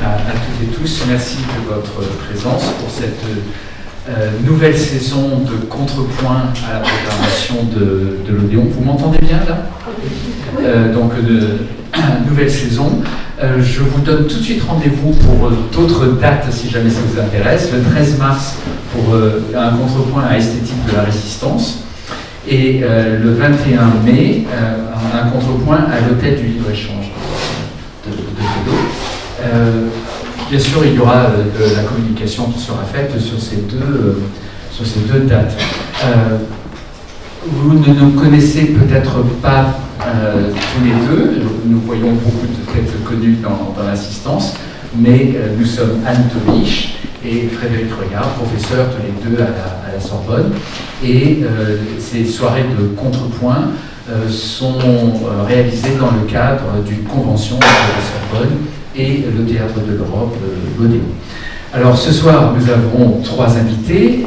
à toutes et tous. Merci de votre présence pour cette nouvelle saison de contrepoint à la programmation de l'Odéon. Vous m'entendez bien là? Donc, nouvelle saison. Je vous donne tout de suite rendez-vous pour d'autres dates si jamais ça vous intéresse. Le 13 mars pour un contrepoint à esthétique de la résistance. Et le 21 mai, un contrepoint à l'hôtel du libre-échange de Bordeaux. Bien sûr, il y aura de la communication qui sera faite sur ces deux dates. Vous ne nous connaissez peut-être pas tous les deux. Nous voyons beaucoup de têtes connues dans l'assistance, mais nous sommes Anne Tobiche et Frédéric Regard, professeurs tous les deux à la Sorbonne. Et ces soirées de contrepoint sont réalisées dans le cadre d'une convention de la Sorbonne et le Théâtre de l'Europe, l'Odéon. Alors ce soir, nous avons trois invités.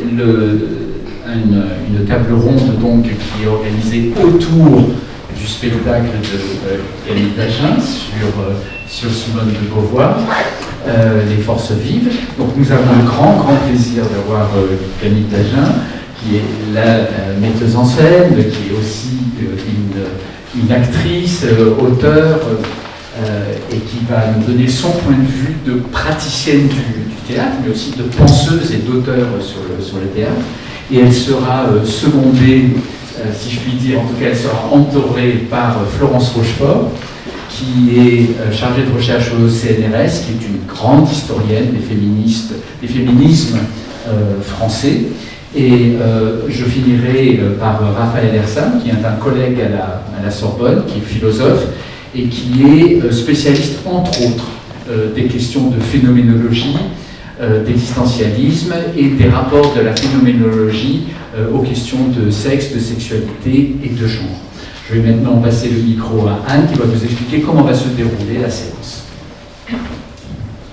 Une table ronde donc, qui est organisée autour du spectacle de Camille Dagen sur Simone de Beauvoir, Les Forces Vives. Donc nous avons un grand plaisir d'avoir Camille Dagen, qui est la metteuse en scène, qui est aussi une actrice, auteure, et qui va nous donner son point de vue de praticienne du théâtre, mais aussi de penseuse et d'auteur sur le théâtre. Et elle sera secondée, si je puis dire, en tout cas elle sera entourée par Florence Rochefort, qui est chargée de recherche au CNRS, qui est une grande historienne des féminismes français. Et je finirai par Raphaël Ersam, qui est un collègue à la Sorbonne, qui est philosophe, et qui est spécialiste, entre autres, des questions de phénoménologie, d'existentialisme et des rapports de la phénoménologie aux questions de sexe, de sexualité et de genre. Je vais maintenant passer le micro à Anne qui va vous expliquer comment va se dérouler la séance.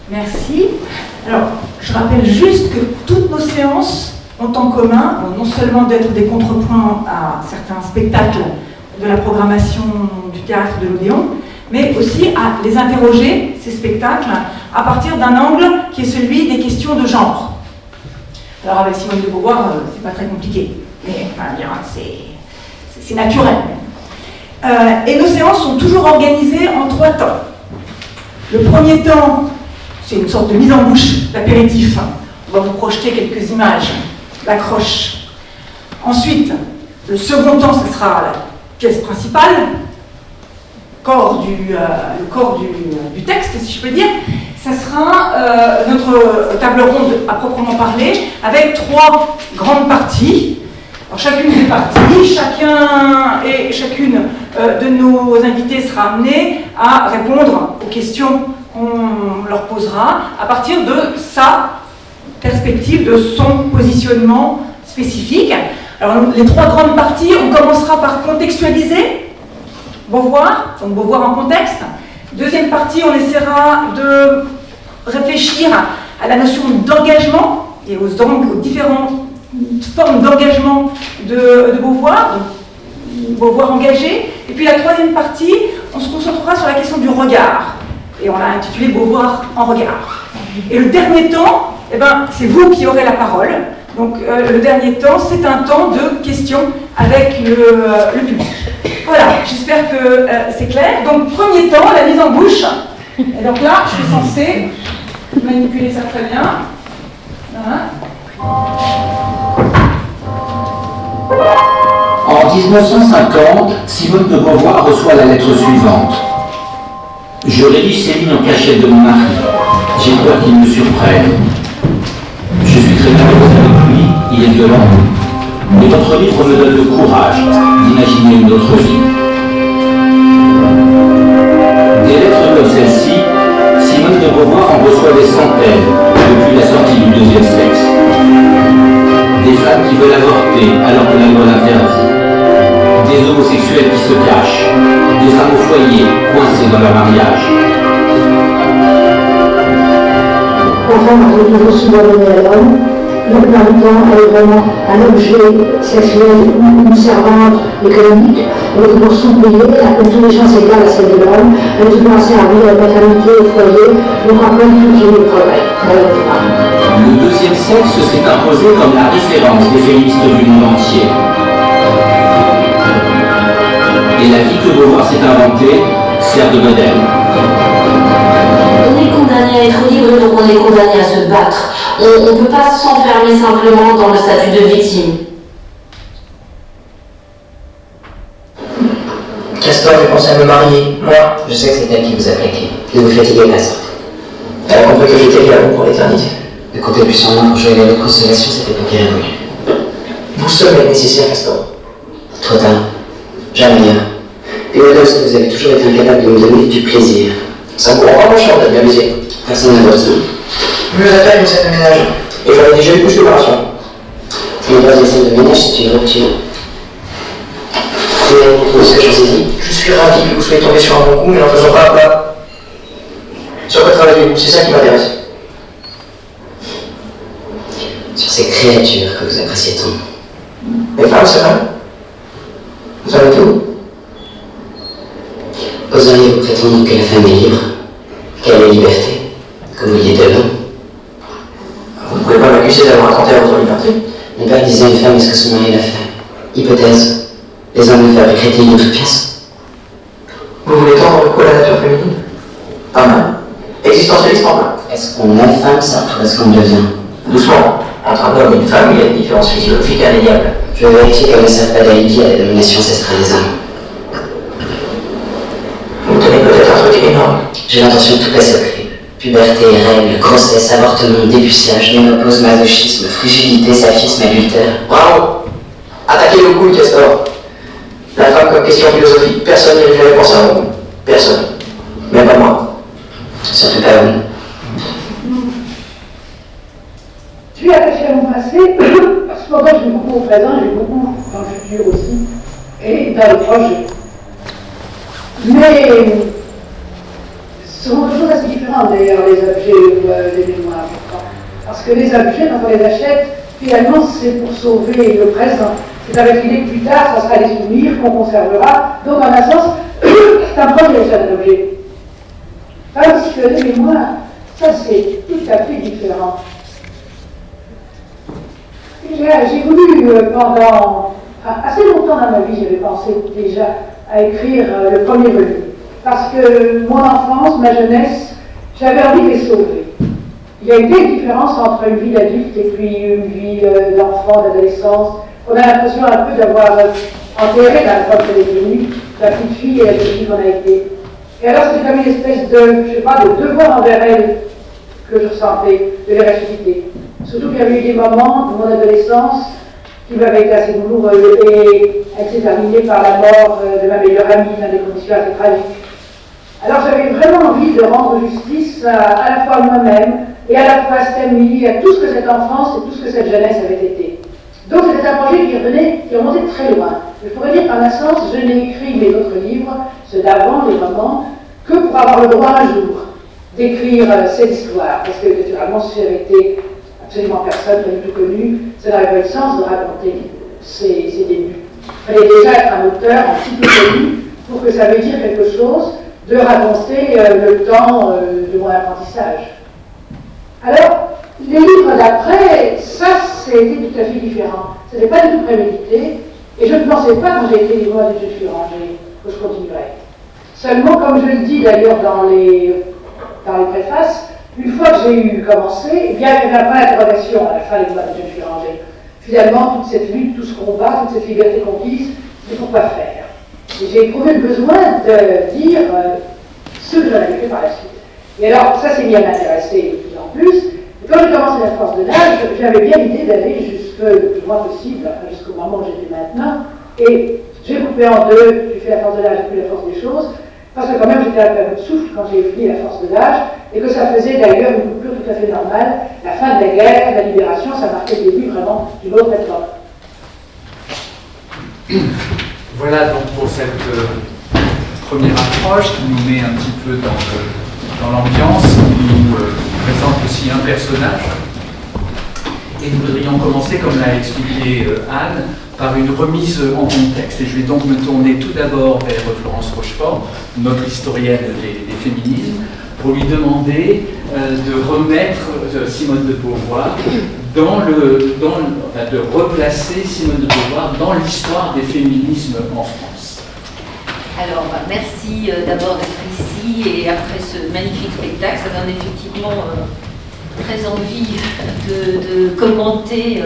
Merci. Alors, je rappelle juste que toutes nos séances ont en commun, non seulement d'être des contrepoints à certains spectacles de la programmation du théâtre de l'Odéon, mais aussi à les interroger, ces spectacles, à partir d'un angle qui est celui des questions de genre. Alors avec Simone de Beauvoir, c'est pas très compliqué, mais enfin, c'est naturel. Et nos séances sont toujours organisées en 3 temps. Le premier temps, c'est une sorte de mise en bouche, l'apéritif. On va vous projeter quelques images, l'accroche. Ensuite, le second temps, ce sera la pièce principale, le corps du texte, si je peux dire. Ça sera notre table ronde à proprement parler, avec 3 grandes parties. Alors, chacune des parties, chacun et chacune de nos invités sera amené à répondre aux questions qu'on leur posera à partir de sa perspective, de son positionnement spécifique. Alors, les 3 grandes parties, on commencera par contextualiser Beauvoir, donc Beauvoir en contexte. Deuxième partie, on essaiera de réfléchir à la notion d'engagement et aux différentes formes d'engagement de Beauvoir, donc Beauvoir engagé. Et puis la troisième partie, on se concentrera sur la question du regard. Et on l'a intitulé Beauvoir en regard. Et le dernier temps, c'est vous qui aurez la parole. Donc le dernier temps, c'est un temps de questions avec le public. Voilà, j'espère que c'est clair. Donc premier temps, la mise en bouche. Et donc là, je suis censée manipuler ça très bien. Voilà. En 1950, Simone de Beauvoir reçoit la lettre suivante. Je rédige ces lignes en cachette de mon mari. J'ai peur qu'il me surprenne. Je suis très malheureuse avec lui, il est violent. Mais votre livre me donne le courage d'imaginer une autre vie. Des lettres comme celle-ci, Simone de Beauvoir en reçoit des centaines depuis la sortie du deuxième sexe. Des femmes qui veulent avorter alors que la loi l'interdit. Des homosexuels qui se cachent. Des femmes au foyer coincées dans leur mariage. Enfin, je reçu d'abonner à l'homme, la plupart du temps, elle est vraiment un objet sexuel, une servante économique, elle est toujours sous-payée, elle a toutes les chances égales à celle de l'homme, elle est toujours asservie à la maternité, au foyer, donc en plein tout le travail dans la femme. Le deuxième sexe s'est imposé comme la référence des féministes du monde entier. Et la vie que Beauvoir s'est inventée sert de modèle. On est condamné à être libre, donc on est condamné à se battre. On ne peut pas s'enfermer simplement dans le statut de victime. Castor, j'ai pensé à me marier. Moi, je sais que c'est elle qui vous a plaqué. Ne vous fatiguez pas, ça. Elle a compris que j'étais lié à vous pour l'éternité. De compter plus en moi pour jouer les autres constellations, c'était pas bien révolu. Vous seul êtes nécessaire, Castor. Trop tard. Jamais. Et au-delà, vous avez toujours été incapable de me donner du plaisir. Ça me court encore mon champ d'être bien baisé. Personne n'a besoin. Mieux à taille, une scène de ménage. Et j'aurais déjà eu couche d'opération. Ce n'est pas une scène de ménage, c'est une rupture. Vous avez compris ce que je vous ai dit? Je suis ravi que vous soyez tombé sur un bon coup, mais n'en faisons pas à plat. Sur quoi travaillez-vous? C'est ça qui m'intéresse. Sur ces créatures que vous appréciez tant. Les femmes, c'est vrai? Vous en êtes où? Oseriez-vous prétendre que la femme est libre? Qu'elle a liberté? Comme vous dites de l'homme? Vous ne pouvez pas m'accuser d'avoir attenté à votre liberté. Mon père disait à une femme, est-ce que son mari l'a fait? Hypothèse. Les hommes ne fabriqueraient-ils une autre pièce? Vous voulez tendre le cou à la nature féminine? Pas mal. Existentialiste en plein. Est-ce qu'on est femme, ça, ou est-ce qu'on le devient? Doucement. Entre un homme et une femme, il y a une différence physiologique indéniable. Je vais vérifier qu'elle ne sert pas d'alibi à la domination ancestrale des hommes. Vous tenez peut-être un truc énorme. J'ai l'intention de tout passer au crible. Puberté, règles, grossesse, avortement, dépucelage, ménopause, masochisme, frigidité, saphisme, adultère. Bravo. Attaquez le couille, Castor. La femme comme question philosophique, personne n'y avait jamais pensé à vous. Personne. Même pas moi. Surtout pas vous. Je suis attachée à mon passé, cependant je suis beaucoup au présent, j'ai beaucoup dans le futur aussi, et dans le projet. Mais ce sont deux choses assez différentes d'ailleurs, les objets ou les mémoires, je crois. Parce que les objets, quand on les achète, finalement c'est pour sauver le présent. C'est avec l'idée que plus tard, ça sera des souvenirs qu'on conservera. Donc en un sens, c'est un projet aussi un objet. Parce que les mémoires, ça c'est tout à fait différent. J'ai voulu, pendant assez longtemps dans ma vie, j'avais pensé déjà à écrire le premier volume. Parce que mon enfance, ma jeunesse, j'avais envie de les sauver. Il y a une telle différence entre une vie d'adulte et puis une vie d'enfant, d'adolescence. On a l'impression un peu d'avoir enterré dans le corps qu'elle est devenue, la petite fille et la petite fille qu'on a été. Et alors c'était comme une espèce de, je sais pas, de devoir envers elle que je ressentais, de les ressusciter. Surtout qu'il y avait eu des moments de mon adolescence qui m'avaient été assez douloureux et elle s'est terminée par la mort de ma meilleure amie dans des conditions assez tragiques. Alors j'avais vraiment envie de rendre justice à la fois à moi-même et à la fois à Stanley, à tout ce que cette enfance et tout ce que cette jeunesse avait été. Donc c'était un projet qui remontait très loin. Je pourrais dire qu'en un sens, je n'ai écrit mes autres livres, ceux d'avant, les romans, que pour avoir le droit un jour d'écrire cette histoire. Parce que naturellement, si j'avais été absolument personne, pas du tout connu, ça n'aurait pas eu de sens de raconter ses débuts. Il fallait déjà être un auteur un petit peu connu pour que ça veuille dire quelque chose de raconter le temps de mon apprentissage. Alors, les livres d'après, ça c'était tout à fait différent. Ce n'était pas du tout prémédité, et je ne pensais pas quand j'ai écrit les livres de Jules Furanger que je continuerais. Seulement, comme je le dis d'ailleurs dans les préfaces, une fois que j'ai eu commencé, eh bien, il y avait un point d'interrogation à la fin des livres de Jules Furanger. Finalement, toute cette lutte, tout ce combat, toute cette liberté conquise, c'est pourquoi faire. Et j'ai éprouvé le besoin de dire ce que j'en avais fait par la suite. Et alors, ça s'est mis à m'intéresser de plus en plus. Et quand j'ai commencé la force de l'âge, j'avais bien l'idée d'aller le plus loin possible, jusqu'au moment où j'étais maintenant. Et j'ai coupé en deux, j'ai fait la force de l'âge et puis la force des choses, parce que quand même j'étais un peu à bout de souffle quand j'ai fini la force de l'âge, et que ça faisait d'ailleurs une coupure tout à fait normale. La fin de la guerre, de la libération, ça marquait le début vraiment d'une autre époque. Voilà donc pour cette première approche qui nous met un petit peu dans l'ambiance, qui nous présente aussi un personnage Et nous voudrions commencer, comme l'a expliqué Anne, par une remise en contexte. Et je vais donc me tourner tout d'abord vers Florence Rochefort, notre historienne des féminismes, pour lui demander de remettre Simone de Beauvoir de replacer Simone de Beauvoir dans l'histoire des féminismes en France. Alors, merci d'abord d'être ici, et après ce magnifique spectacle, ça donne effectivement très envie de commenter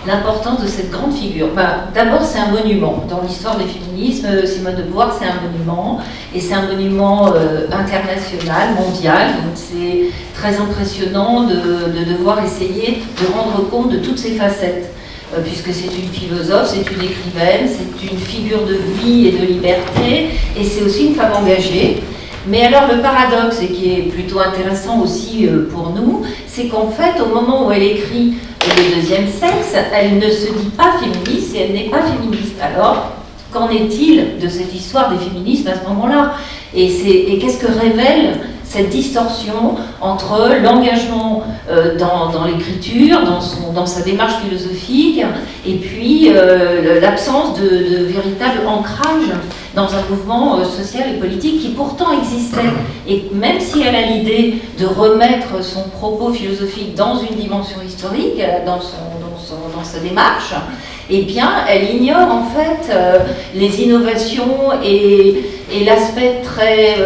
l'importance de cette grande figure. D'abord, c'est un monument. Dans l'histoire des féminismes, Simone de Beauvoir, c'est un monument, et c'est un monument international, mondial, donc c'est très impressionnant de devoir essayer de rendre compte de toutes ces facettes. Puisque c'est une philosophe, c'est une écrivaine, c'est une figure de vie et de liberté, et c'est aussi une femme engagée. Mais alors le paradoxe, et qui est plutôt intéressant aussi pour nous, c'est qu'en fait, au moment où elle écrit Le deuxième sexe, elle ne se dit pas féministe et elle n'est pas féministe. Alors, qu'en est-il de cette histoire des féminismes à ce moment-là ? Et qu'est-ce que révèle cette distorsion entre l'engagement dans l'écriture, dans sa démarche philosophique, et puis l'absence de véritable ancrage dans un mouvement social et politique qui pourtant existait. Et même si elle a l'idée de remettre son propos philosophique dans une dimension historique, dans sa démarche, eh bien, elle ignore en fait les innovations et l'aspect très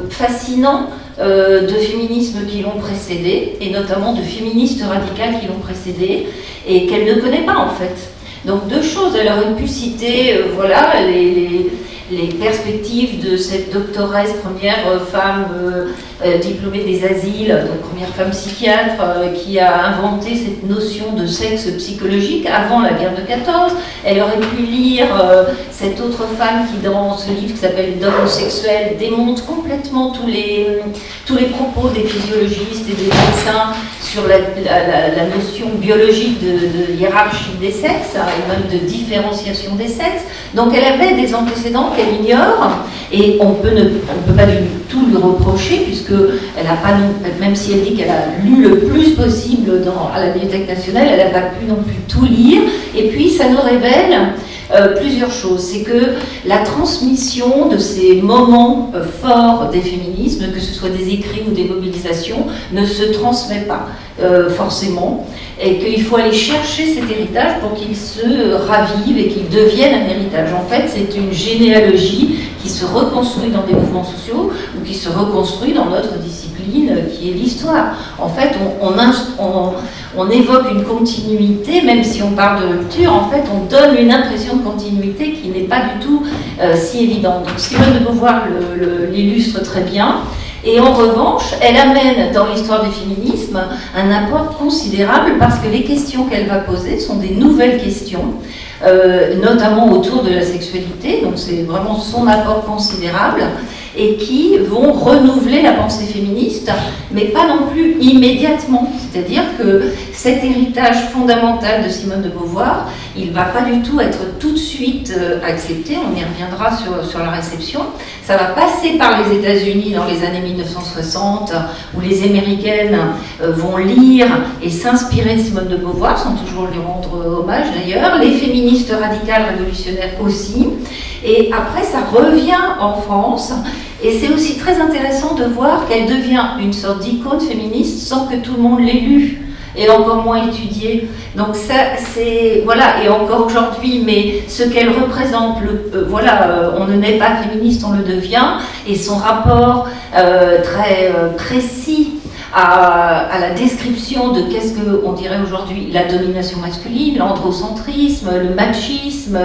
fascinant de féminismes qui l'ont précédé, et notamment de féministes radicales qui l'ont précédé, et qu'elle ne connaît pas en fait. Donc deux choses, elle aurait pu citer les perspectives de cette doctoresse, première femme diplômée des asiles, donc première femme psychiatre, qui a inventé cette notion de sexe psychologique avant la guerre de 14. Elle aurait pu lire cette autre femme qui, dans ce livre qui s'appelle Dogme sexuel, démonte complètement tous les propos des physiologistes et des médecins sur la notion biologique de hiérarchie des sexes, et même de différenciation des sexes. Donc elle avait des antécédents qu'elle ignore, et on peut pas du tout lui reprocher, puisque elle a pas, même si elle dit qu'elle a lu le plus possible à la Bibliothèque nationale, elle n'a pas pu non plus tout lire. Et puis ça nous révèle plusieurs choses. C'est que la transmission de ces moments forts des féminismes, que ce soit des écrits ou des mobilisations, ne se transmet pas forcément, et qu'il faut aller chercher cet héritage pour qu'il se ravive et qu'il devienne un héritage. En fait, c'est une généalogie qui se reconstruit dans des mouvements sociaux ou qui se reconstruit dans notre discipline qui est l'histoire. En fait, on évoque une continuité, même si on parle de rupture, en fait, on donne une impression de continuité qui n'est pas du tout si évidente. Donc Simone de Beauvoir l'illustre très bien. Et en revanche, elle amène dans l'histoire des féminismes un apport considérable, parce que les questions qu'elle va poser sont des nouvelles questions, notamment autour de la sexualité, donc c'est vraiment son apport considérable, et qui vont renouveler la pensée féministe, mais pas non plus immédiatement. C'est-à-dire que cet héritage fondamental de Simone de Beauvoir, il ne va pas du tout être tout de suite accepté, on y reviendra sur la réception. Ça va passer par les États-Unis dans les années 1960, où les Américaines vont lire et s'inspirer de Simone de Beauvoir, sans toujours lui rendre hommage d'ailleurs, les féministes radicales révolutionnaires aussi. Et après, ça revient en France, et c'est aussi très intéressant de voir qu'elle devient une sorte d'icône féministe sans que tout le monde l'ait lue, et encore moins étudiée. Donc ça, c'est, voilà, et encore aujourd'hui, mais ce qu'elle représente, on ne naît pas féministe, on le devient, et son rapport très précis à la description de qu'est-ce qu'on dirait aujourd'hui la domination masculine, l'androcentrisme, le machisme,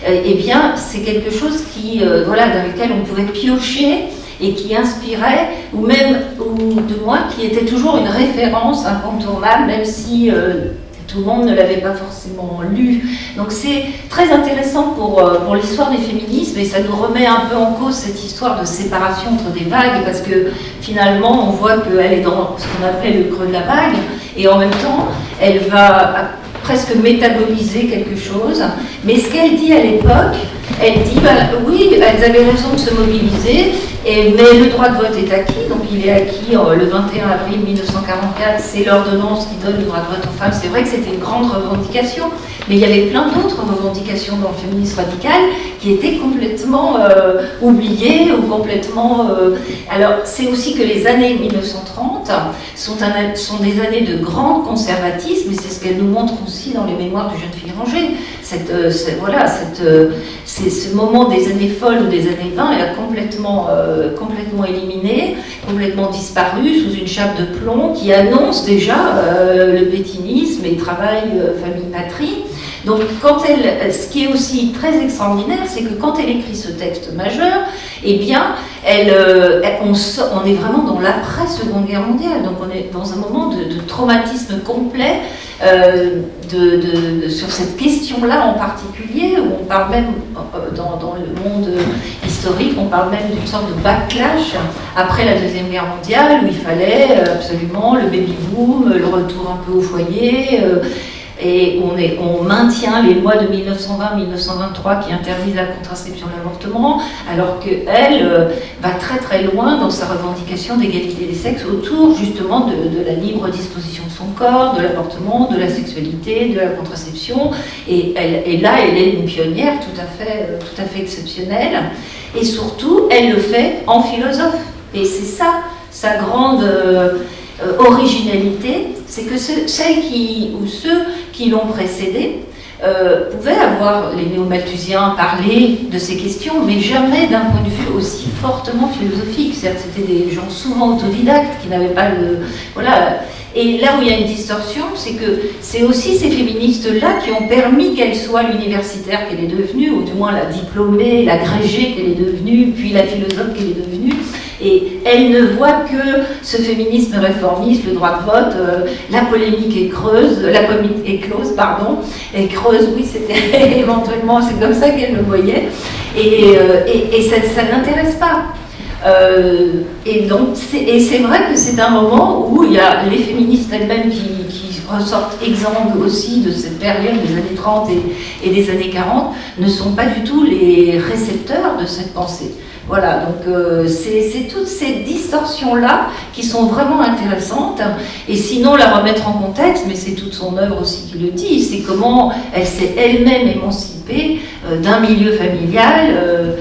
eh bien c'est quelque chose qui, dans lequel on pouvait piocher et qui inspirait, ou de moins qui était toujours une référence incontournable, même si tout le monde ne l'avait pas forcément lu. Donc c'est très intéressant pour l'histoire des féminismes, et ça nous remet un peu en cause cette histoire de séparation entre des vagues, parce que finalement on voit qu'elle est dans ce qu'on appelait le creux de la vague, et en même temps elle va presque métaboliser quelque chose. Mais ce qu'elle dit à l'époque, elle dit oui, elles avaient raison de se mobiliser, Mais le droit de vote est acquis, donc il est acquis le 21 avril 1944, c'est l'ordonnance qui donne le droit de vote aux femmes. C'est vrai que c'était une grande revendication, mais il y avait plein d'autres revendications dans le féminisme radical qui étaient complètement oubliées ou complètement... Alors c'est aussi que les années 1930 sont des années de grand conservatisme, et c'est ce qu'elle nous montre aussi dans les mémoires du jeune fille rangée. C'est ce moment des années folles ou des années 20, elle a complètement éliminé, complètement disparu sous une chape de plomb qui annonce déjà le bétinisme et travail, famille, patrie. Donc, ce qui est aussi très extraordinaire, c'est que quand elle écrit ce texte majeur, eh bien, on est vraiment dans l'après-Seconde Guerre mondiale. Donc, on est dans un moment de traumatisme complet sur cette question-là en particulier, où on parle même, dans le monde historique, on parle même d'une sorte de backlash après la Deuxième Guerre mondiale, où il fallait absolument le baby-boom, le retour un peu au foyer, et on maintient les lois de 1920-1923 qui interdisent la contraception et l'avortement, alors qu'elle va très très loin dans sa revendication d'égalité des sexes autour justement de la libre disposition de son corps, de l'avortement, de la sexualité, de la contraception, et là elle est une pionnière tout à fait exceptionnelle, et surtout elle le fait en philosophe, et c'est ça sa grande originalité, c'est que ceux qui l'ont précédé pouvaient avoir, les néo-malthusiens, parler de ces questions, mais jamais d'un point de vue aussi fortement philosophique. C'était des gens souvent autodidactes qui n'avaient pas le... Voilà. Et là où il y a une distorsion, c'est que c'est aussi ces féministes-là qui ont permis qu'elle soit l'universitaire qu'elle est devenue, ou du moins la diplômée, l'agrégée qu'elle est devenue, puis la philosophe qu'elle est devenue. Et elle ne voit que ce féminisme réformiste, le droit de vote, la polémique est creuse, la polémique est close, pardon, et creuse, oui, c'était éventuellement, c'est comme ça qu'elle le voyait, et ça ne l'intéresse pas. Et c'est vrai que c'est un moment où il y a les féministes elles-mêmes qui ressortent exsangues aussi de cette période des années 30 et des années 40, ne sont pas du tout les récepteurs de cette pensée. Voilà, donc c'est toutes ces distorsions-là qui sont vraiment intéressantes, et sinon la remettre en contexte, mais c'est toute son œuvre aussi qui le dit, c'est comment elle s'est elle-même émancipée d'un milieu familial,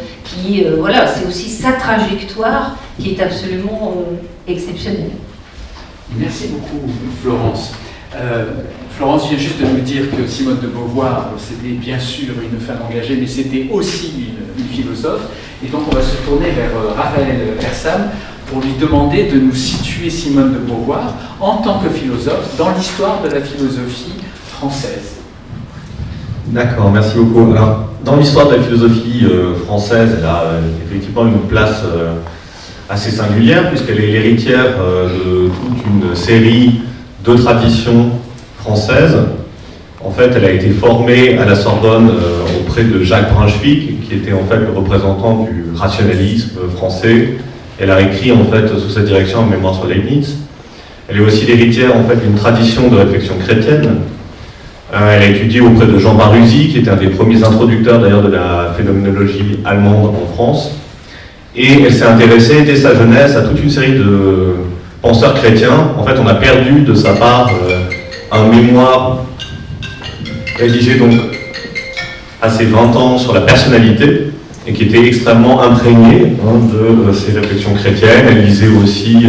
voilà, c'est aussi sa trajectoire qui est absolument exceptionnelle. Merci beaucoup, Florence. Florence vient juste de nous dire que Simone de Beauvoir, c'était bien sûr une femme engagée, mais c'était aussi une philosophe. Et donc on va se tourner vers Raphaël Persam pour lui demander de nous situer Simone de Beauvoir en tant que philosophe dans l'histoire de la philosophie française. D'accord, merci beaucoup. Alors, dans l'histoire de la philosophie française, elle a effectivement une place assez singulière, puisqu'elle est l'héritière de toute une série de traditions françaises. En fait, elle a été formée à la Sorbonne auprès de Jacques Brunswick, qui était en fait le représentant du rationalisme français. Elle a écrit en fait sous sa direction un mémoire sur Leibniz. Elle est aussi l'héritière en fait d'une tradition de réflexion chrétienne. Elle a étudié auprès de Jean Baruzzi, qui était un des premiers introducteurs d'ailleurs de la phénoménologie allemande en France. Et elle s'est intéressée dès sa jeunesse à toute une série de penseurs chrétiens. En fait, on a perdu de sa part un mémoire rédigé donc à ses 20 ans sur la personnalité, et qui était extrêmement imprégné de ses réflexions chrétiennes. Elle lisait aussi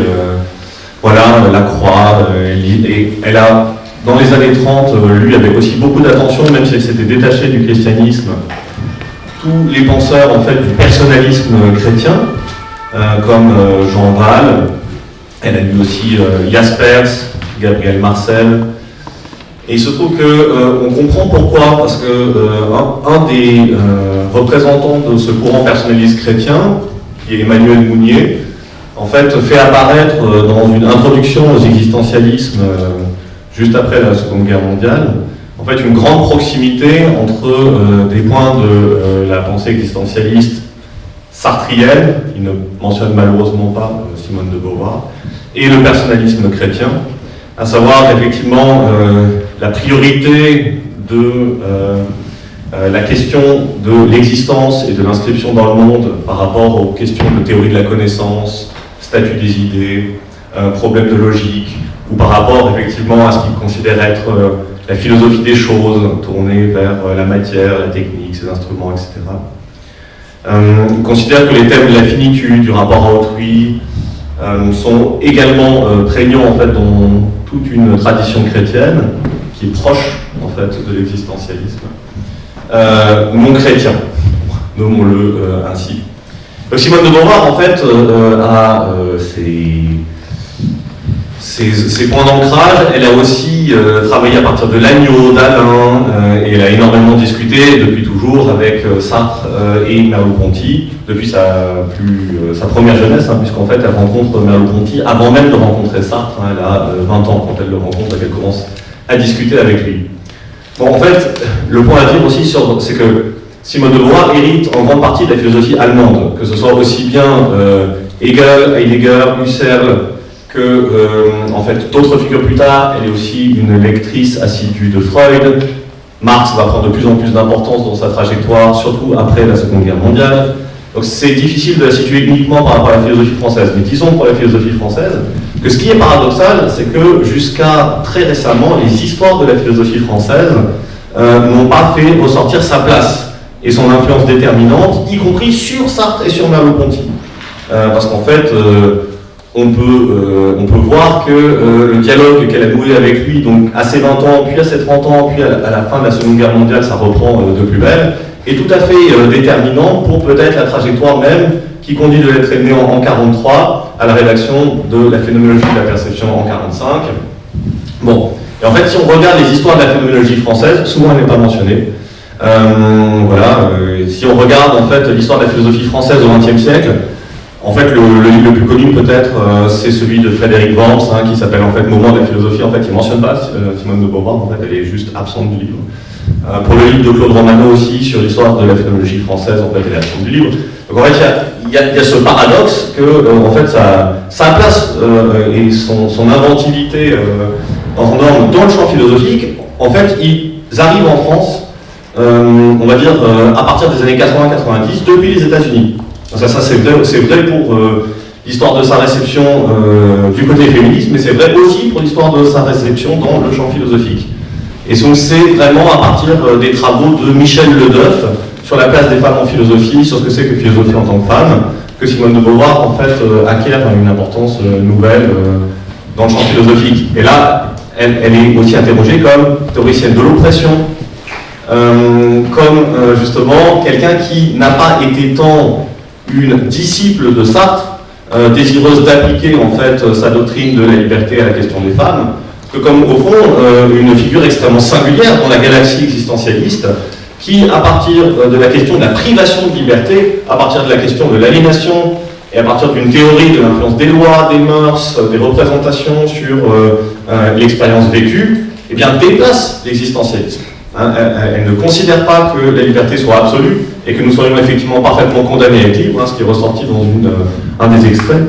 la croix, et elle a, dans les années 30, lu avec aussi beaucoup d'attention, même si elle s'était détachée du christianisme, tous les penseurs en fait, du personnalisme chrétien, comme Jean Val. Elle a lu aussi Jaspers, Gabriel Marcel. Et il se trouve qu'on comprend pourquoi, parce qu'un des représentants de ce courant personnaliste chrétien, qui est Emmanuel Mounier, en fait fait apparaître dans une introduction aux existentialismes juste après la Seconde Guerre mondiale, en fait une grande proximité entre des points de la pensée existentialiste sartrienne, il ne mentionne malheureusement pas Simone de Beauvoir, et le personnalisme chrétien, à savoir effectivement la priorité de la question de l'existence et de l'inscription dans le monde par rapport aux questions de théorie de la connaissance, statut des idées, problème de logique, ou par rapport effectivement à ce qu'il considère être la philosophie des choses, tournée vers la matière, la technique, ses instruments, etc. Il considère que les thèmes de la finitude, du rapport à autrui, sont également prégnants en fait dans toute une tradition chrétienne qui est proche en fait de l'existentialisme non chrétien, nommons-le ainsi. Donc Simone de Beauvoir en fait a ses points d'ancrage. Elle a aussi travaillé à partir de l'Agneau, d'Alain, et elle a énormément discuté depuis toujours avec Sartre et Merleau-Ponty, depuis sa première jeunesse, puisqu'en fait elle rencontre Merleau-Ponty avant même de rencontrer Sartre. Elle a 20 ans quand elle le rencontre et qu'elle commence à discuter avec lui. Bon, en fait, le point à dire aussi, c'est que Simone de Beauvoir hérite en grande partie de la philosophie allemande, que ce soit aussi bien Hegel, Heidegger, Husserl, que en fait d'autres figures plus tard. Elle est aussi une lectrice assidue de Freud. Marx va prendre de plus en plus d'importance dans sa trajectoire, surtout après la Seconde Guerre mondiale. Donc c'est difficile de la situer uniquement par rapport à la philosophie française. Mais disons pour la philosophie française que ce qui est paradoxal, c'est que jusqu'à très récemment, les histoires de la philosophie française n'ont pas fait ressortir sa place et son influence déterminante, y compris sur Sartre et sur Merleau-Ponty. Parce qu'en fait, on peut voir que le dialogue qu'elle a noué avec lui, donc à ses 20 ans, puis à ses 30 ans, puis à la fin de la Seconde Guerre mondiale, ça reprend de plus belle, est tout à fait déterminant pour peut-être la trajectoire même qui conduit de l'être aimé en 1943 à la rédaction de la phénoménologie de la perception en 1945. Bon, et en fait, si on regarde les histoires de la phénoménologie française, souvent elle n'est pas mentionnée. Si on regarde en fait l'histoire de la philosophie française au XXe siècle, en fait, le livre le plus connu peut-être, c'est celui de Frédéric Worms, qui s'appelle en fait Moment de la philosophie. En fait, il ne mentionne pas Simone de Beauvoir, en fait, elle est juste absente du livre. Pour le livre de Claude Romano aussi, sur l'histoire de la phénoménologie française, en fait, elle est absente du livre. Donc en fait, il y a ce paradoxe que, en fait, sa place et son inventivité en norme dans le champ philosophique, en fait, ils arrivent en France, on va dire, à partir des années 80-90, depuis les États-Unis. Ça c'est vrai pour l'histoire de sa réception du côté féministe, mais c'est vrai aussi pour l'histoire de sa réception dans le champ philosophique. Et donc c'est vraiment à partir des travaux de Michel Ledeuf sur la place des femmes en philosophie, sur ce que c'est que philosophie en tant que femme, que Simone de Beauvoir en fait acquiert une importance nouvelle dans le champ philosophique. Et là, elle est aussi interrogée comme théoricienne de l'oppression, comme justement quelqu'un qui n'a pas été tant une disciple de Sartre, désireuse d'appliquer en fait sa doctrine de la liberté à la question des femmes, que comme au fond une figure extrêmement singulière dans la galaxie existentialiste, qui à partir de la question de la privation de liberté, à partir de la question de l'aliénation, et à partir d'une théorie de l'influence des lois, des mœurs, des représentations sur l'expérience vécue, eh bien déplace l'existentialisme. Elle ne considère pas que la liberté soit absolue et que nous soyons effectivement parfaitement condamnés à être libres, ce qui est ressorti dans un des extraits,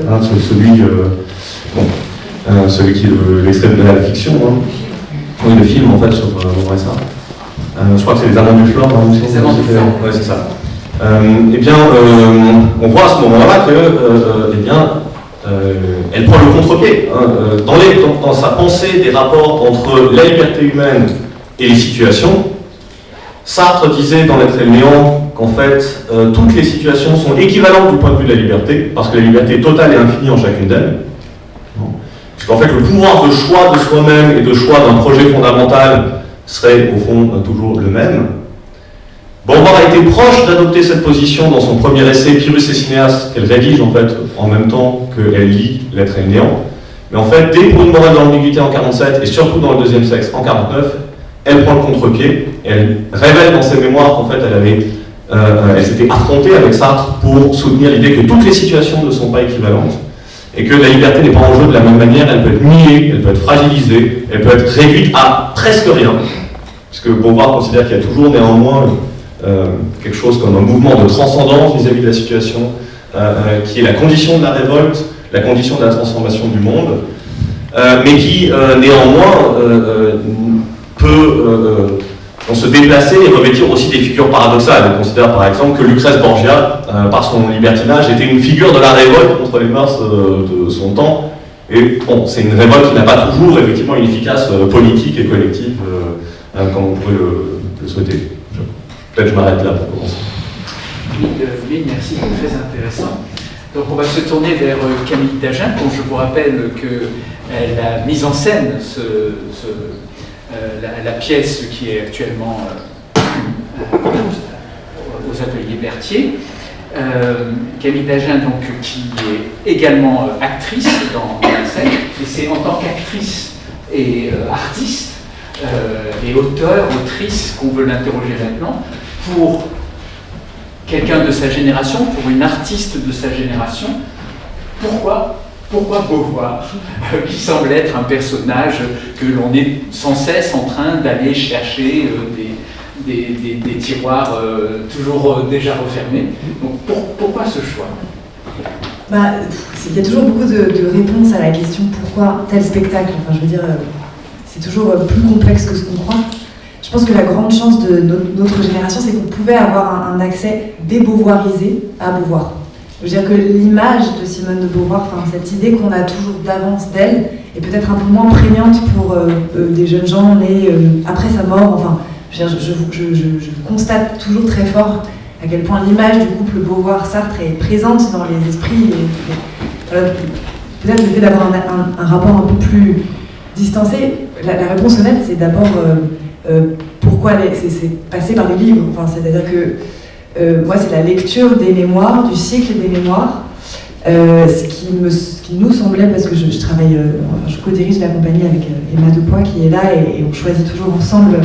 celui qui est l'extrait de la fiction, oui, le film en fait sur ça. Je crois que c'est Les Amants du Flore. Les Amants du Flore. Ouais, c'est ça. On voit à ce moment-là que elle prend le contre-pied. Dans sa pensée des rapports entre la liberté humaine et les situations, Sartre disait dans L'être et le néant qu'en fait, toutes les situations sont équivalentes du point de vue de la liberté, parce que la liberté est totale et infinie en chacune d'elles. Puisqu'en fait, le pouvoir de choix de soi-même et de choix d'un projet fondamental serait au fond toujours le même. Beauvoir a été proche d'adopter cette position dans son premier essai Pyrrhus et Cinéas, qu'elle rédige en fait en même temps qu'elle lit L'être et le néant. Mais en fait, dès Pour une morale de l'ambiguïté en 1947 et surtout dans Le deuxième sexe en 1949, elle prend le contre-pied et elle révèle dans ses mémoires qu'en fait elle s'était affrontée avec Sartre pour soutenir l'idée que toutes les situations ne sont pas équivalentes et que la liberté n'est pas en jeu de la même manière, elle peut être niée, elle peut être fragilisée, elle peut être réduite à presque rien. Puisque Beauvoir considère qu'il y a toujours néanmoins quelque chose comme un mouvement de transcendance vis-à-vis de la situation, qui est la condition de la révolte, la condition de la transformation du monde, mais qui néanmoins peut vont se déplacer et revêtir aussi des figures paradoxales. On considère par exemple que Lucrèce Borgia, par son libertinage, était une figure de la révolte contre les mœurs de son temps. Et bon, c'est une révolte qui n'a pas toujours effectivement une efficace politique et collective comme on pourrait le souhaiter. Peut-être je m'arrête là pour commencer. Oui, merci, très intéressant. Donc on va se tourner vers Camille Dagen, dont je vous rappelle qu'elle a mis en scène la pièce qui est actuellement aux ateliers Berthier. Camille Dagen, donc, qui est également actrice dans la scène, et c'est en tant qu'actrice et artiste et autrice qu'on veut l'interroger maintenant. Pour quelqu'un de sa génération, pour une artiste de sa génération, pourquoi Beauvoir, qui semble être un personnage que l'on est sans cesse en train d'aller chercher des tiroirs toujours déjà refermés. Donc pourquoi ce choix? Il y a toujours beaucoup de réponses à la question pourquoi tel spectacle. Enfin, je veux dire, c'est toujours plus complexe que ce qu'on croit. Je pense que la grande chance de notre génération, c'est qu'on pouvait avoir un accès débeauvoirisé à Beauvoir. Je veux dire que l'image de Simone de Beauvoir, cette idée qu'on a toujours d'avance d'elle, est peut-être un peu moins prégnante pour des jeunes gens nés après sa mort. Enfin, je constate toujours très fort à quel point l'image du couple Beauvoir-Sartre est présente dans les esprits. Peut-être le fait d'avoir un rapport un peu plus distancé, la réponse honnête, c'est d'abord pourquoi c'est passé par les livres. Enfin, c'est-à-dire que moi, c'est la lecture des mémoires, du cycle des mémoires, ce qui nous semblait, parce que je travaille, je co-dirige la compagnie avec Emma Depoix qui est là, et on choisit toujours ensemble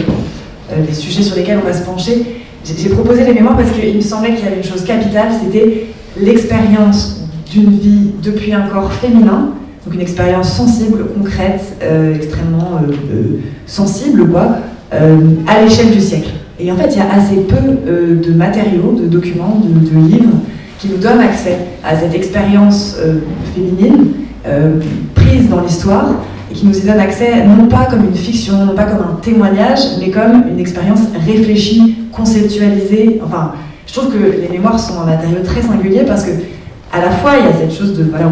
les sujets sur lesquels on va se pencher. J'ai proposé les mémoires parce qu'il me semblait qu'il y avait une chose capitale, c'était l'expérience d'une vie depuis un corps féminin, donc une expérience sensible, concrète, extrêmement sensible, quoi, à l'échelle du siècle. Et en fait, il y a assez peu de matériaux, de documents, de livres qui nous donnent accès à cette expérience féminine prise dans l'histoire et qui nous y donne accès non pas comme une fiction, non pas comme un témoignage, mais comme une expérience réfléchie, conceptualisée. Enfin, je trouve que les mémoires sont un matériau très singulier parce que à la fois, il y a cette chose de... Voilà,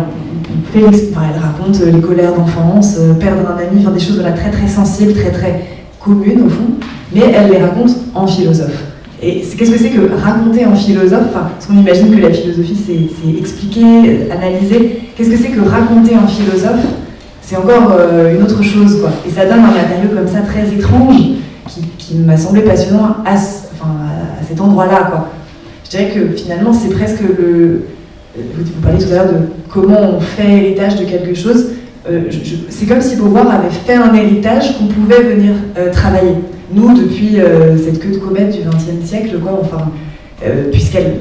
elle raconte les colères d'enfance, perdre un ami, des choses très très sensibles, très très communes au fond, mais elle les raconte en philosophe. Et qu'est-ce que c'est que raconter en philosophe? Parce qu'on imagine que la philosophie c'est expliquer, analyser. Qu'est-ce que c'est que raconter en philosophe? C'est encore une autre chose, quoi. Et ça donne un matériau comme ça très étrange qui m'a semblé passionnant à cet endroit-là, quoi. Je dirais que finalement c'est presque vous parliez tout à l'heure de comment on fait héritage de quelque chose. C'est comme si Beauvoir avait fait un héritage qu'on pouvait venir travailler. Nous, depuis cette queue de comète du XXe siècle, quoi, puisqu'elle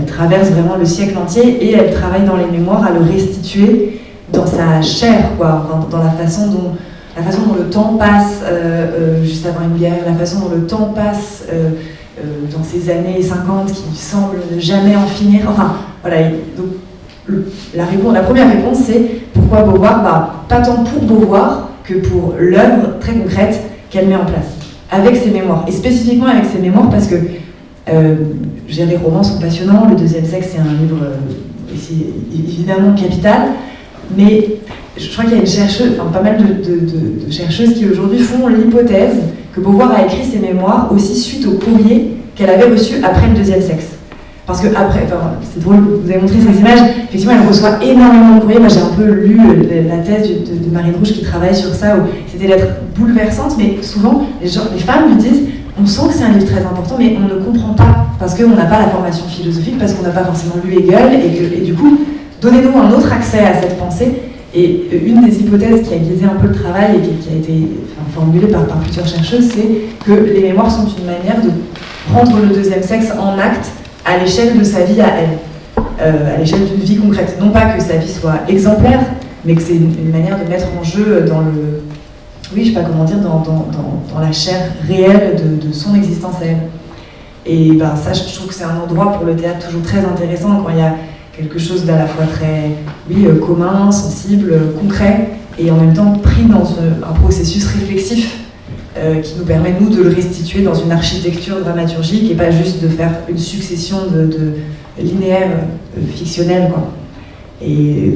traverse vraiment le siècle entier et elle travaille dans les mémoires à le restituer dans sa chair, quoi, dans la façon dont le temps passe juste avant une guerre, la façon dont le temps passe dans ces années 50 qui semblent ne jamais en finir. Enfin, voilà. Donc, la première réponse, c'est pourquoi Beauvoir? Pas tant pour Beauvoir que pour l'œuvre très concrète qu'elle met en place, avec ses mémoires. Et spécifiquement avec ses mémoires, parce que les romans sont passionnants, Le Deuxième Sexe, c'est un livre évidemment capital, mais je crois qu'il y a une chercheuse, pas mal de chercheuses qui aujourd'hui font l'hypothèse que Beauvoir a écrit ses mémoires aussi suite au courrier qu'elle avait reçu après Le Deuxième Sexe. Parce que après, c'est drôle, vous avez montré ces images, effectivement elle reçoit énormément de courriers. Moi j'ai un peu lu la thèse de Marine Rouge qui travaille sur ça, où c'était des lettres bouleversantes, mais souvent les femmes lui disent on sent que c'est un livre très important, mais on ne comprend pas, parce qu'on n'a pas la formation philosophique, parce qu'on n'a pas forcément lu Hegel, et du coup, donnez-nous un autre accès à cette pensée. Et une des hypothèses qui a guidé un peu le travail et qui a été formulée par plusieurs chercheuses, c'est que les mémoires sont une manière de rendre le deuxième sexe en acte à l'échelle de sa vie à elle, à l'échelle d'une vie concrète. Non pas que sa vie soit exemplaire, mais que c'est une manière de mettre en jeu dans le... Oui, je sais pas comment dire, dans la chair réelle de son existence à elle. Et ça, je trouve que c'est un endroit pour le théâtre toujours très intéressant, quand il y a quelque chose d'à la fois très commun, sensible, concret, et en même temps pris dans un processus réflexif qui nous permet, nous, de le restituer dans une architecture dramaturgique et pas juste de faire une succession de linéaires fictionnels, quoi. Et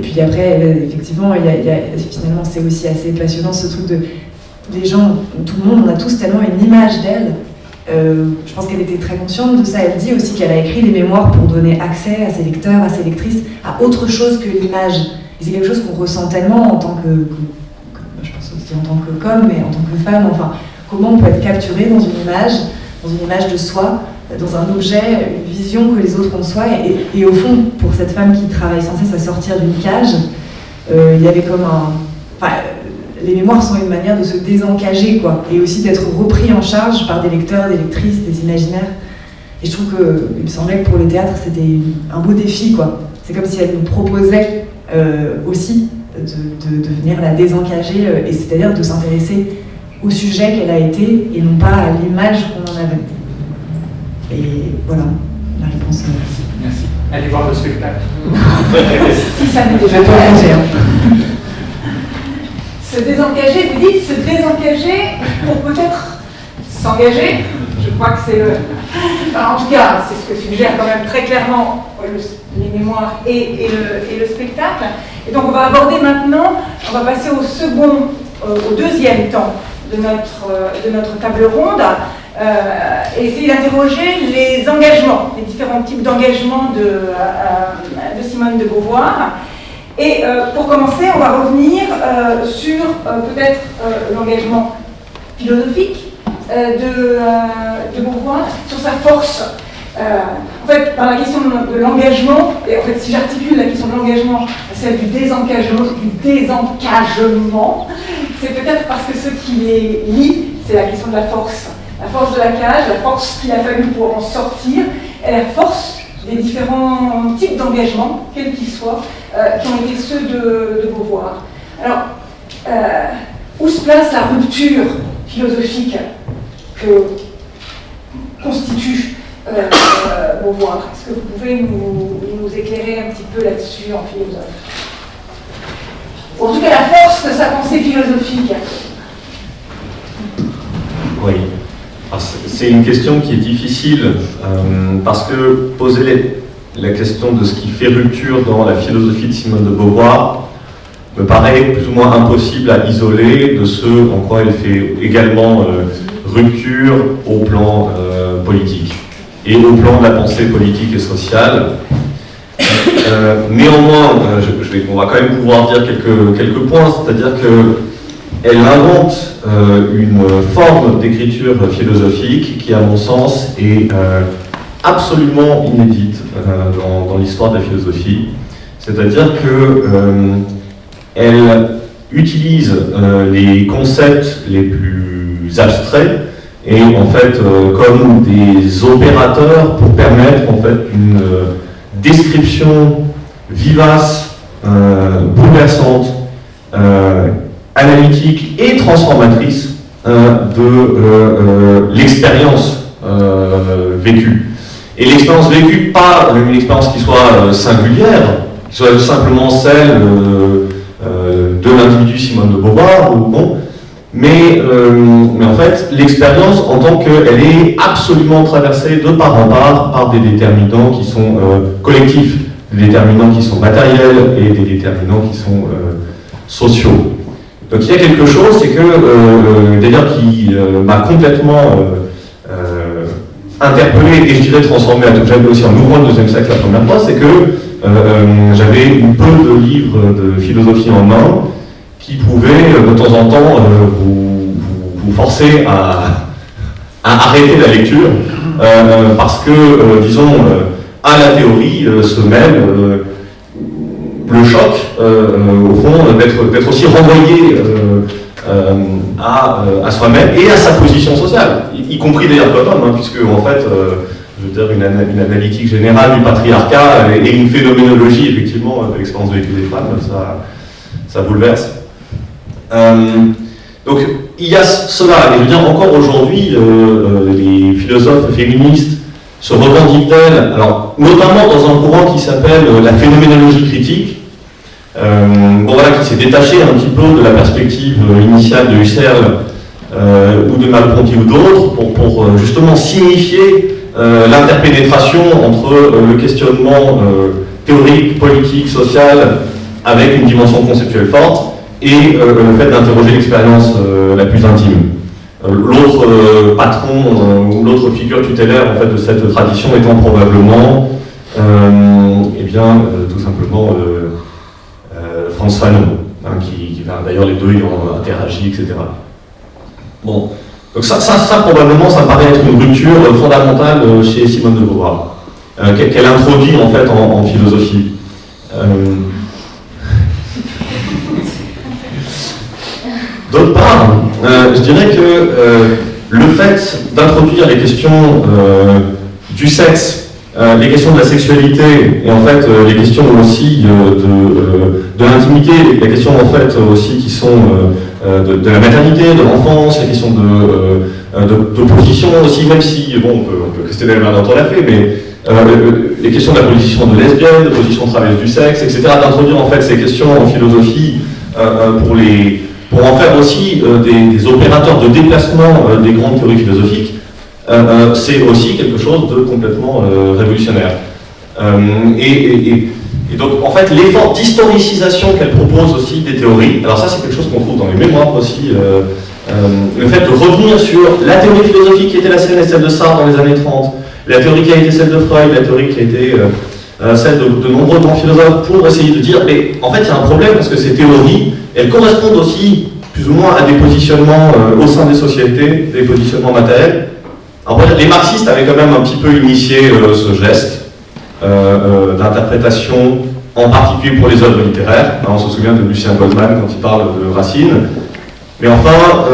puis après, effectivement, finalement, c'est aussi assez passionnant ce truc de... Les gens, tout le monde, on a tous tellement une image d'elle. Je pense qu'elle était très consciente de ça. Elle dit aussi qu'elle a écrit les mémoires pour donner accès à ses lecteurs, à ses lectrices, à autre chose que l'image. Et c'est quelque chose qu'on ressent tellement en tant que je pense aussi en tant qu'homme, mais en tant que femme. Enfin, comment on peut être capturé dans une image de soi, dans un objet, une vision que les autres ont de soi. Et au fond, pour cette femme qui travaille sans cesse à sortir d'une cage, il y avait comme un... Enfin, les mémoires sont une manière de se désencager, quoi, et aussi d'être repris en charge par des lecteurs, des lectrices, des imaginaires. Et je trouve qu'il me semblait que pour le théâtre, c'était un beau défi, quoi. C'est comme si elle nous proposait aussi de venir la désencager, et c'est-à-dire de s'intéresser au sujet qu'elle a été, et non pas à l'image qu'on en avait. Et voilà, la réponse. Merci. Allez voir le spectacle. Si ça nous déjà fait. Se désengager, vous dites se désengager pour peut-être s'engager. Je crois que c'est le... Enfin, en tout cas, c'est ce que suggère quand même très clairement les mémoires et le spectacle. Et donc on va aborder maintenant, on va passer au deuxième temps de notre table ronde, et essayer d'interroger les engagements, les différents types d'engagements de Simone de Beauvoir. Et pour commencer, on va revenir sur peut-être l'engagement philosophique de Beauvoir, sur sa force. En fait, dans la question de l'engagement, et en fait, si j'articule la question de l'engagement à celle du désengagement, c'est peut-être parce que ce qui les lie, c'est la question de la force. La force de la cage, la force qu'il a fallu pour en sortir, et la force des différents types d'engagement, quels qu'ils soient, qui ont été ceux de Beauvoir. Alors, où se place la rupture philosophique que constitue Beauvoir? Est-ce que vous pouvez nous éclairer un petit peu là-dessus en philosophe? Ou en tout cas, la force de sa pensée philosophique. Oui. C'est une question qui est difficile parce que poser la question de ce qui fait rupture dans la philosophie de Simone de Beauvoir me paraît plus ou moins impossible à isoler de ce en quoi elle fait également rupture au plan politique et au plan de la pensée politique et sociale. Néanmoins, on va quand même pouvoir dire quelques points, c'est-à-dire qu'elle invente une forme d'écriture philosophique qui, à mon sens, est absolument inédite dans l'histoire de la philosophie. C'est-à-dire qu'elle utilise les concepts les plus abstraits et en fait comme des opérateurs pour permettre en fait une description vivace, bouleversante, analytique et transformatrice de l'expérience vécue. Et l'expérience vécue, pas une expérience qui soit singulière, qui soit simplement celle de l'individu Simone de Beauvoir, ou bon, mais en fait, l'expérience en tant qu'elle est absolument traversée de part en part par des déterminants qui sont collectifs, des déterminants qui sont matériels et des déterminants qui sont sociaux. Donc il y a quelque chose, c'est que, d'ailleurs, qui m'a complètement interpellé et je dirais transformé à tout jamais aussi en ouvrant le deuxième siècle la première fois, c'est que j'avais eu peu de livres de philosophie en main qui pouvaient de temps en temps vous forcer à arrêter la lecture parce que, disons, à la théorie se mêle le choc, au fond, d'être aussi renvoyé à soi-même et à sa position sociale, y compris d'ailleurs comme homme, puisque en fait, je veux dire, une analytique générale du patriarcat et une phénoménologie, effectivement, de l'expérience vécue des femmes, ça bouleverse. Donc, il y a cela, et je veux dire, encore aujourd'hui, les philosophes féministes se revendiquent d'elles, alors, notamment dans un courant qui s'appelle la phénoménologie critique, qui s'est détaché un petit peu de la perspective initiale de Husserl ou de Merleau-Ponty ou d'autres, pour justement signifier l'interpénétration entre le questionnement théorique, politique, social, avec une dimension conceptuelle forte, et le fait d'interroger l'expérience la plus intime. L'autre patron ou l'autre figure tutélaire en fait, de cette tradition étant probablement tout simplement Frantz Fanon, qui d'ailleurs les deux ayant interagi, etc. Bon, donc ça probablement ça me paraît être une rupture fondamentale chez Simone de Beauvoir, qu'elle introduit en fait en philosophie. D'autre part, je dirais que le fait d'introduire les questions du sexe, les questions de la sexualité, et en fait les questions aussi de l'intimité, les questions en fait aussi qui sont de la maternité, de l'enfance, les questions de position aussi, même si, bon, on peut questionner la manière dont on l'a fait, mais les questions de la position de lesbienne, de position de travailleuse du sexe, etc., d'introduire en fait ces questions en philosophie pour en faire aussi des opérateurs de déplacement des grandes théories philosophiques, c'est aussi quelque chose de complètement révolutionnaire. Et donc, en fait, l'effort d'historicisation qu'elle propose aussi des théories, alors ça c'est quelque chose qu'on trouve dans les mémoires aussi, le fait de revenir sur la théorie philosophique qui était la sienne et celle de Sartre dans les années 30, la théorie qui a été celle de Freud, la théorie qui a été celle de nombreux grands philosophes, pour essayer de dire, mais en fait il y a un problème parce que ces théories, elles correspondent aussi plus ou moins à des positionnements au sein des sociétés, des positionnements matériels. Alors, les marxistes avaient quand même un petit peu initié ce geste d'interprétation, en particulier pour les œuvres littéraires. On se souvient de Lucien Goldman quand il parle de Racine. Mais enfin,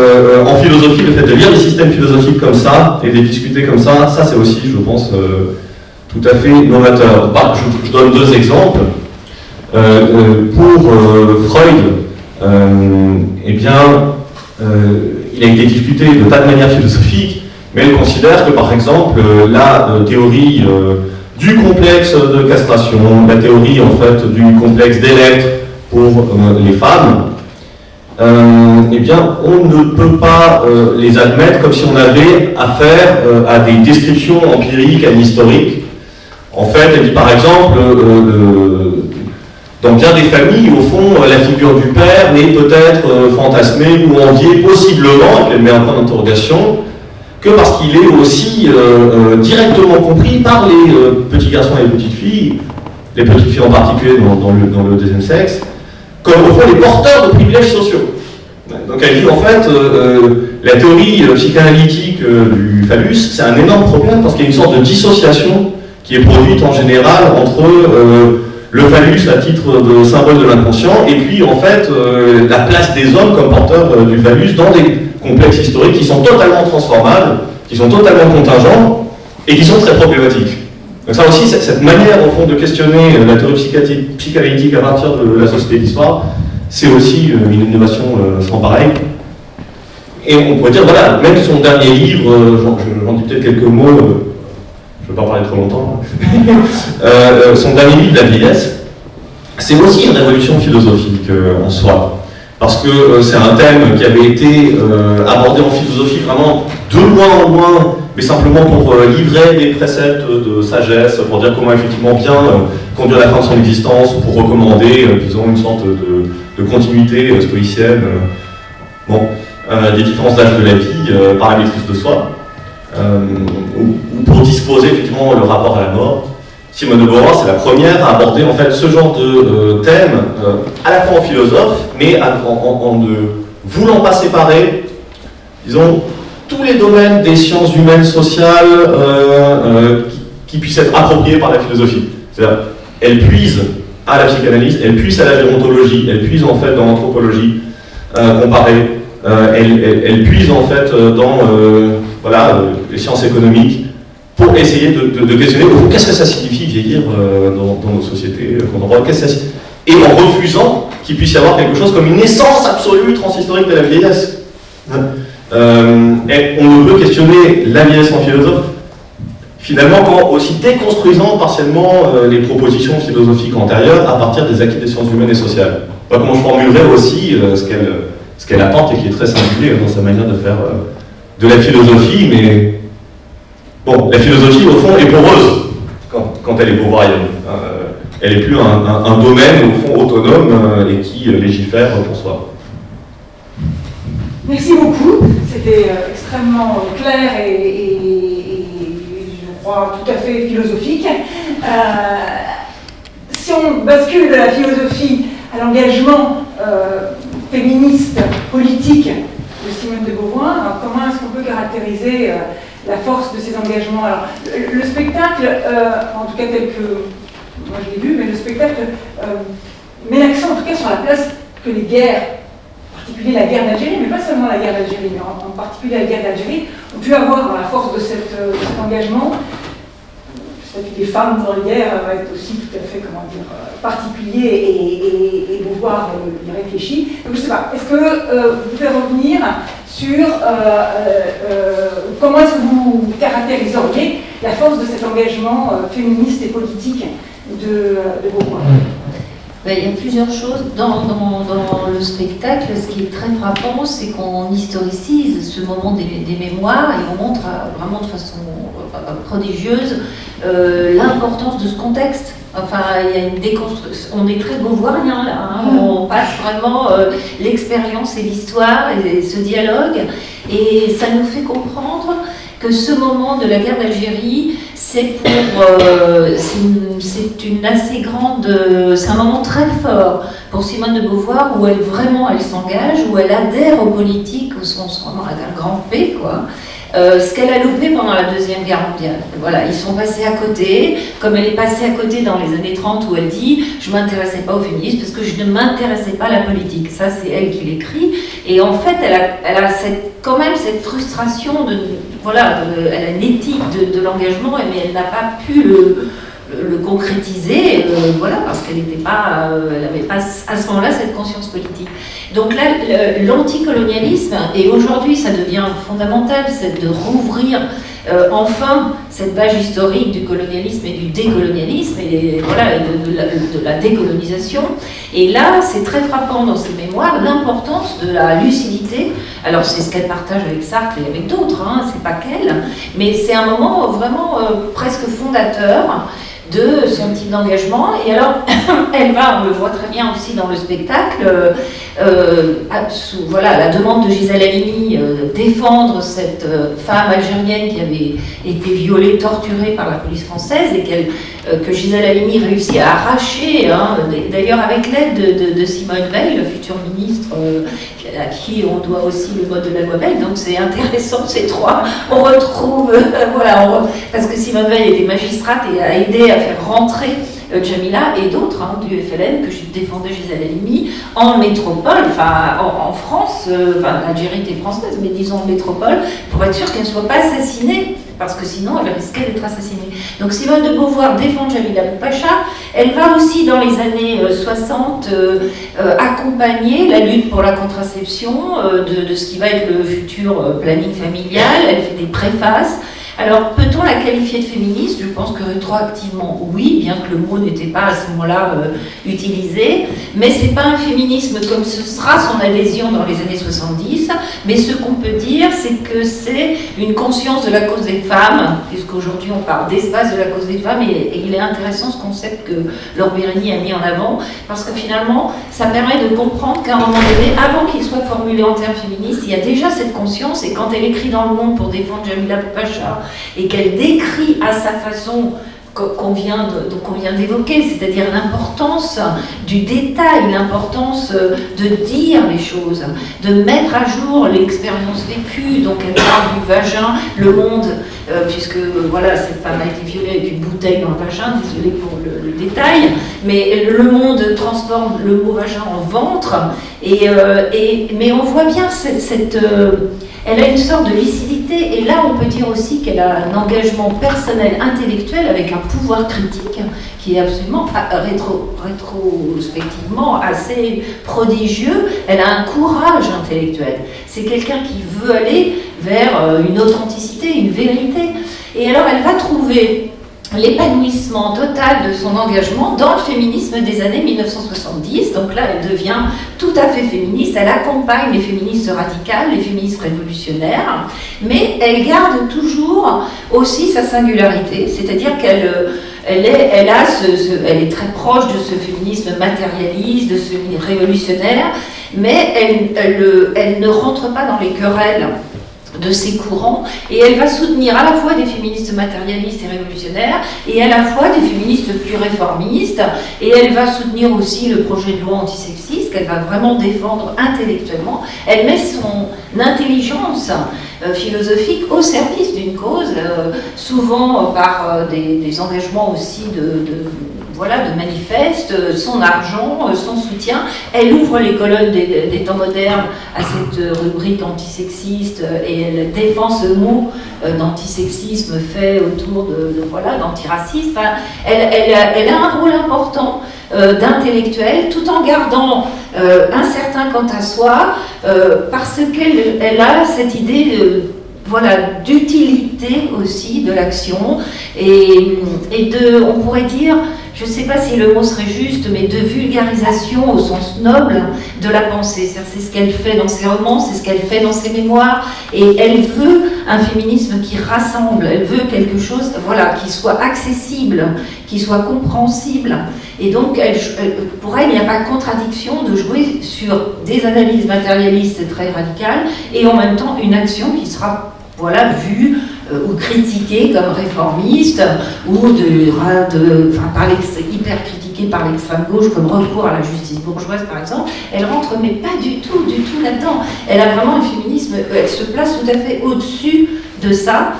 en philosophie, le fait de lire des systèmes philosophiques comme ça et de les discuter comme ça c'est aussi, je pense, tout à fait novateur. Je donne deux exemples. Pour Freud, il a été discuté de tas de manières philosophiques, mais elle considère que, par exemple, la théorie du complexe de castration, la théorie en fait du complexe d'Electre pour les femmes, on ne peut pas les admettre comme si on avait affaire à des descriptions empiriques, historiques. En fait, elle dit par exemple, dans bien des familles, au fond, la figure du père n'est peut-être fantasmée ou enviée possiblement, et qu'elle met un point d'interrogation, que parce qu'il est aussi directement compris par les petits garçons et les petites filles en particulier dans le deuxième sexe, comme au fond les porteurs de privilèges sociaux. Donc elle dit en fait, la théorie psychanalytique du phallus, c'est un énorme problème parce qu'il y a une sorte de dissociation qui est produite en général entre le phallus à titre de symbole de l'inconscient et puis en fait la place des hommes comme porteurs du phallus dans des complexes historiques qui sont totalement transformables, qui sont totalement contingents et qui sont très problématiques. Donc ça aussi, cette manière au fond de questionner la théorie psychanalytique à partir de la société d'histoire, c'est aussi une innovation sans pareil. Et on pourrait dire, voilà, même son dernier livre, j'en dis peut-être quelques mots, je ne vais pas parler trop longtemps, son dernier livre, La vieillesse, c'est aussi une révolution philosophique en soi. Parce que c'est un thème qui avait été abordé en philosophie vraiment de loin en loin, mais simplement pour livrer des préceptes de sagesse, pour dire comment effectivement bien conduire la fin de son existence, ou pour recommander, disons, une sorte de continuité stoïcienne, des différences d'âge de la vie par la maîtrise de soi, ou pour disposer effectivement le rapport à la mort. Simone de Beauvoir, c'est la première à aborder en fait ce genre de thème, à la fois en philosophe, mais en ne voulant pas séparer, disons, tous les domaines des sciences humaines, sociales, qui puissent être appropriés par la philosophie. C'est-à-dire, elle puise à la psychanalyse, elle puise à la gérontologie, elle puise en fait dans l'anthropologie comparée, elle puise en fait dans les sciences économiques, pour essayer de questionner qu'est-ce que ça signifie vieillir dans nos sociétés contemporaines, et en refusant qu'il puisse y avoir quelque chose comme une essence absolue transhistorique de la vieillesse. Et on ne peut questionner la vieillesse en philosophe, finalement, qu'en aussi déconstruisant partiellement les propositions philosophiques antérieures à partir des acquis des sciences humaines et sociales. Comment je formulerais aussi ce ce qu'elle apporte et qui est très singulier dans sa manière de faire de la philosophie, mais bon, la philosophie au fond est poreuse quand elle est beauvoirienne. Elle n'est plus un domaine au fond autonome et qui légifère pour soi. Merci beaucoup, c'était extrêmement clair et je crois tout à fait philosophique. Si on bascule de la philosophie à l'engagement féministe, politique de Simone de Beauvoir, alors comment est-ce qu'on peut caractériser la force de ces engagements? Alors, le spectacle, en tout cas tel que moi je l'ai vu, mais le spectacle met l'accent en tout cas sur la place que les guerres, en particulier la guerre d'Algérie, mais pas seulement la guerre d'Algérie, mais en particulier la guerre d'Algérie, ont pu avoir dans la force de cet engagement. Le statut des femmes dans les guerres va être aussi tout à fait, comment dire, particulier et Beauvoir y réfléchit. Donc je ne sais pas, est-ce que vous pouvez revenir sur comment est-ce que vous caractériseriez la force de cet engagement féministe et politique de Beauvoir? Il y a plusieurs choses. Dans le spectacle, ce qui est très frappant, c'est qu'on historicise ce moment des mémoires et on montre vraiment de façon prodigieuse l'importance de ce contexte. Enfin, il y a une déconstruction. On est très beauvoirien là. On passe vraiment l'expérience et l'histoire et ce dialogue. Et ça nous fait comprendre que ce moment de la guerre d'Algérie, c'est une assez grande, c'est un moment très fort pour Simone de Beauvoir où elle s'engage, où elle adhère aux politiques au sens vraiment d'un grand P, quoi. Ce qu'elle a loupé pendant la Deuxième Guerre mondiale. Voilà, ils sont passés à côté, comme elle est passée à côté dans les années 30 où elle dit « je ne m'intéressais pas aux féministes parce que je ne m'intéressais pas à la politique ». Ça, c'est elle qui l'écrit. Et en fait, elle a quand même cette frustration elle a une éthique de l'engagement, mais elle n'a pas pu le concrétiser, parce qu'elle n'avait pas à ce moment-là cette conscience politique. Donc là, l'anticolonialisme, et aujourd'hui ça devient fondamental, c'est de rouvrir enfin cette page historique du colonialisme et du décolonialisme, et de la décolonisation. Et là, c'est très frappant dans ses mémoires, l'importance de la lucidité. Alors c'est ce qu'elle partage avec Sartre et avec d'autres, c'est pas qu'elle, mais c'est un moment vraiment presque fondateur de son type d'engagement. Et alors, elle va, on le voit très bien aussi dans le spectacle, la demande de Gisèle Halimi, défendre cette femme algérienne qui avait été violée, torturée par la police française et que Gisèle Halimi réussit à arracher, d'ailleurs avec l'aide de Simone Veil, le futur ministre, à qui on doit aussi le vote de la loi Veil. Donc c'est intéressant, ces trois. On retrouve, parce que Simone Veil était magistrate et a aidé à faire rentrer Djamila et d'autres du FLN, que je défendais Gisèle Halimi, en métropole, en France, l'Algérie était française, mais disons en métropole, pour être sûr qu'elle ne soit pas assassinée, parce que sinon elle risquait d'être assassinée. Donc Simone de Beauvoir défend Djamila Boupacha. Elle va aussi dans les années 60 accompagner la lutte pour la contraception de ce qui va être le futur planning familial. Elle fait des préfaces. Alors, peut-on la qualifier de féministe? Je pense que rétroactivement, oui, bien que le mot n'était pas à ce moment-là utilisé. Mais ce n'est pas un féminisme comme ce sera son adhésion dans les années 70. Mais ce qu'on peut dire, c'est que c'est une conscience de la cause des femmes, puisqu'aujourd'hui on parle d'espace de la cause des femmes, et il est intéressant ce concept que Laure Bérigny a mis en avant, parce que finalement, ça permet de comprendre qu'à un moment donné, avant qu'il soit formulé en termes féministes, il y a déjà cette conscience, et quand elle écrit dans Le Monde pour défendre Djamila Boupacha, et qu'elle décrit à sa façon qu'on vient d'évoquer, c'est-à-dire l'importance du détail, l'importance de dire les choses, de mettre à jour l'expérience vécue. Donc elle parle du vagin, Le Monde, puisque cette femme a été violée avec une bouteille dans le vagin, désolée pour le détail, mais Le Monde transforme le mot vagin en ventre, mais on voit bien elle a une sorte de lucidité, et là on peut dire aussi qu'elle a un engagement personnel, intellectuel, avec un pouvoir critique qui est absolument rétrospectivement assez prodigieux. Elle a un courage intellectuel. C'est quelqu'un qui veut aller vers une authenticité, une vérité. Et alors elle va trouver l'épanouissement total de son engagement dans le féminisme des années 1970. Donc là, elle devient tout à fait féministe, elle accompagne les féministes radicales, les féministes révolutionnaires, mais elle garde toujours aussi sa singularité, c'est-à-dire qu'elle est très proche de ce féminisme matérialiste, de ce révolutionnaire, mais elle ne rentre pas dans les querelles de ces courants, et elle va soutenir à la fois des féministes matérialistes et révolutionnaires, et à la fois des féministes plus réformistes, et elle va soutenir aussi le projet de loi antisexiste qu'elle va vraiment défendre intellectuellement. Elle met son intelligence philosophique au service d'une cause, souvent par des engagements aussi de manifestes, son argent, son soutien. Elle ouvre les colonnes des temps modernes à cette rubrique antisexiste et elle défend ce mot d'antisexisme fait autour d'antiracisme. Enfin, elle a un rôle important d'intellectuelle, tout en gardant incertain quant à soi, parce qu'elle a cette idée d'utilité aussi de l'action et on pourrait dire, je ne sais pas si le mot serait juste, mais de vulgarisation au sens noble de la pensée. C'est ce qu'elle fait dans ses romans, c'est ce qu'elle fait dans ses mémoires, et elle veut un féminisme qui rassemble, elle veut quelque chose qui soit accessible, qui soit compréhensible. Et donc, pour elle, il n'y a pas de contradiction de jouer sur des analyses matérialistes très radicales, et en même temps une action qui sera vue ou critiquée comme réformiste, ou hyper critiquée par l'extrême gauche comme recours à la justice bourgeoise par exemple. Elle rentre mais pas du tout là-dedans. Elle a vraiment un féminisme, elle se place tout à fait au-dessus de ça,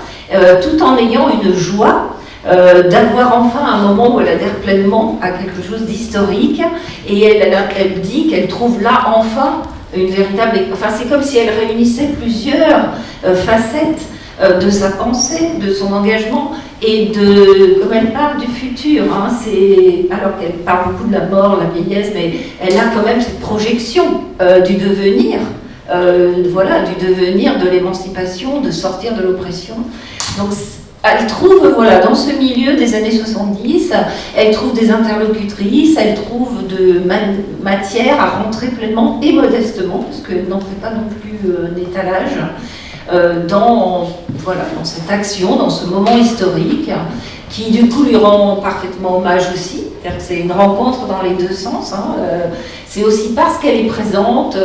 tout en ayant une joie d'avoir enfin un moment où elle adhère pleinement à quelque chose d'historique, et elle dit qu'elle trouve là enfin une véritable... Enfin, c'est comme si elle réunissait plusieurs facettes de sa pensée, de son engagement, et comme elle parle du futur, alors qu'elle parle beaucoup de la mort, la vieillesse, mais elle a quand même cette projection du devenir, du devenir, de l'émancipation, de sortir de l'oppression. Donc, elle trouve, dans ce milieu des années 70, elle trouve des interlocutrices, elle trouve de matière à rentrer pleinement et modestement, parce qu'elle n'en fait pas non plus un étalage, dans cette action, dans ce moment historique, qui du coup lui rend parfaitement hommage aussi. C'est-à-dire que c'est une rencontre dans les deux sens. C'est aussi parce qu'elle est présente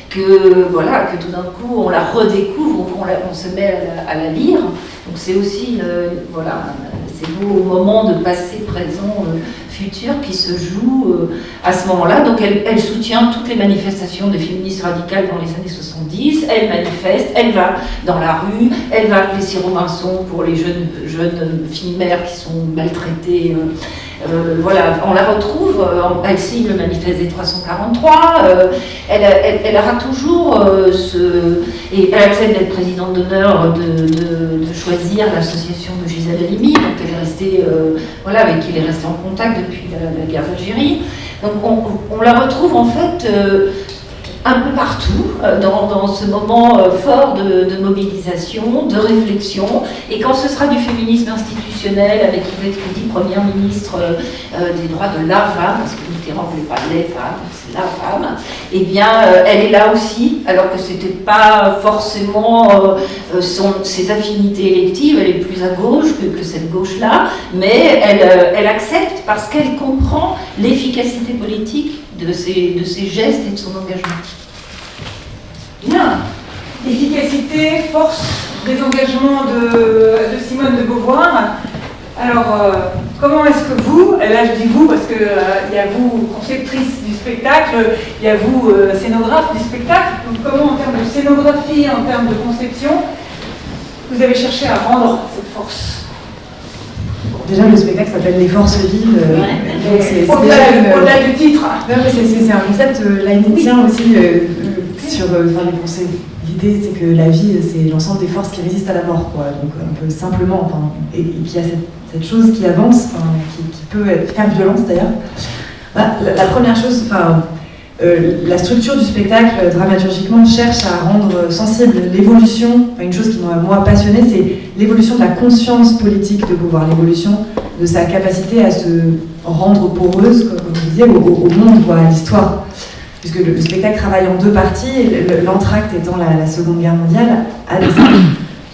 que tout d'un coup on la redécouvre, on se met à la lire. Donc c'est aussi ces beaux moments de passé, présent, futur qui se jouent à ce moment-là. Donc elle soutient toutes les manifestations des féministes radicales dans les années 70, elle manifeste, elle va dans la rue, elle va appeler Sirop Robinson pour les jeunes filles mères qui sont maltraitées. On la retrouve, elle signe le manifeste des 343, elle aura toujours et elle accepte d'être présidente d'honneur de choisir l'association de Gisèle Halimi, donc elle est restée, avec qui elle est restée en contact depuis la guerre d'Algérie. Donc on la retrouve en fait un peu partout, dans ce moment fort de mobilisation, de réflexion, et quand ce sera du féminisme institutionnel, avec Yvette Roudy, première ministre des droits de la femme, parce que Mitterrand ne voulait pas les femmes, c'est la femme, eh bien elle est là aussi, alors que c'était pas forcément ses affinités électives, elle est plus à gauche que cette gauche-là, mais elle accepte parce qu'elle comprend l'efficacité politique de ses gestes et de son engagement. Bien. Efficacité, force des engagements de Simone de Beauvoir. Alors, comment est-ce que vous, là je dis vous parce qu'il y a vous, conceptrice du spectacle, il y a vous, scénographe du spectacle, donc comment en termes de scénographie, en termes de conception, vous avez cherché à rendre cette force? Déjà, le spectacle s'appelle Les Forces Vives. Au-delà du titre. C'est un concept leibnizien aussi sur les pensées. L'idée, c'est que la vie, c'est l'ensemble des forces qui résistent à la mort, quoi. Donc, un peu simplement, et qu'il y a cette chose qui avance, qui peut faire violence d'ailleurs. La première chose, la structure du spectacle, dramaturgiquement, cherche à rendre sensible l'évolution. Enfin, une chose qui m'a, moi, passionnée, c'est l'évolution de la conscience politique de Beauvoir, l'évolution de sa capacité à se rendre poreuse, comme vous disiez, au monde, quoi, à l'histoire. Puisque le spectacle travaille en deux parties, l'entracte étant la Seconde Guerre mondiale, à dessin.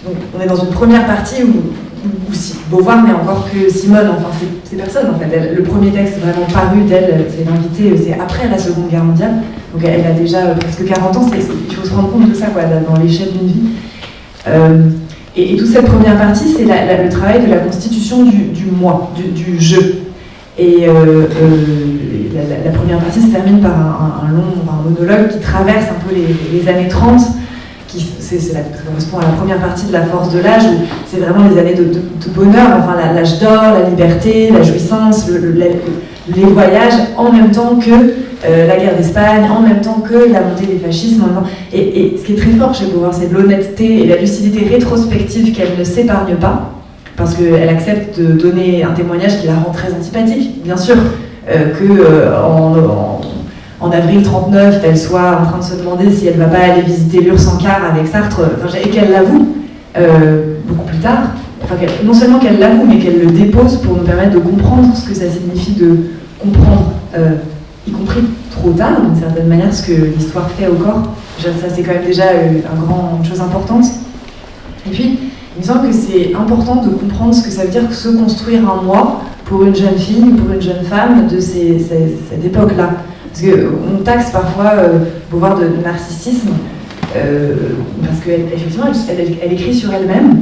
Donc on est dans une première partie où Beauvoir n'est encore que Simone, enfin c'est personne en fait. Le premier texte vraiment paru d'elle, c'est l'invité, c'est après la Seconde Guerre mondiale. Donc elle a déjà presque 40 ans, il faut se rendre compte de ça quoi, dans l'échelle d'une vie. Et toute cette première partie, c'est le travail de la constitution du moi, du je. Et la première partie se termine par un monologue qui traverse un peu les années 30, ça correspond à la première partie de la force de l'âge, où c'est vraiment les années de bonheur, enfin l'âge d'or, la liberté, la jouissance, les voyages, en même temps que la guerre d'Espagne, en même temps que la montée des fascismes. Et ce qui est très fort chez Beauvoir, c'est l'honnêteté et la lucidité rétrospective qu'elle ne s'épargne pas, parce qu'elle accepte de donner un témoignage qui la rend très antipathique. Bien sûr en avril 1939, elle soit en train de se demander si elle ne va pas aller visiter l'URSS en car avec Sartre, et qu'elle l'avoue beaucoup plus tard. Enfin, non seulement qu'elle l'avoue, mais qu'elle le dépose pour nous permettre de comprendre ce que ça signifie de comprendre, y compris trop tard, d'une certaine manière, ce que l'histoire fait au corps. Ça, c'est quand même déjà une chose importante. Et puis, il me semble que c'est important de comprendre ce que ça veut dire se construire un moi pour une jeune fille ou pour une jeune femme de cette époque-là. Parce qu'on taxe parfois Beauvoir de narcissisme, parce qu'effectivement, elle écrit sur elle-même.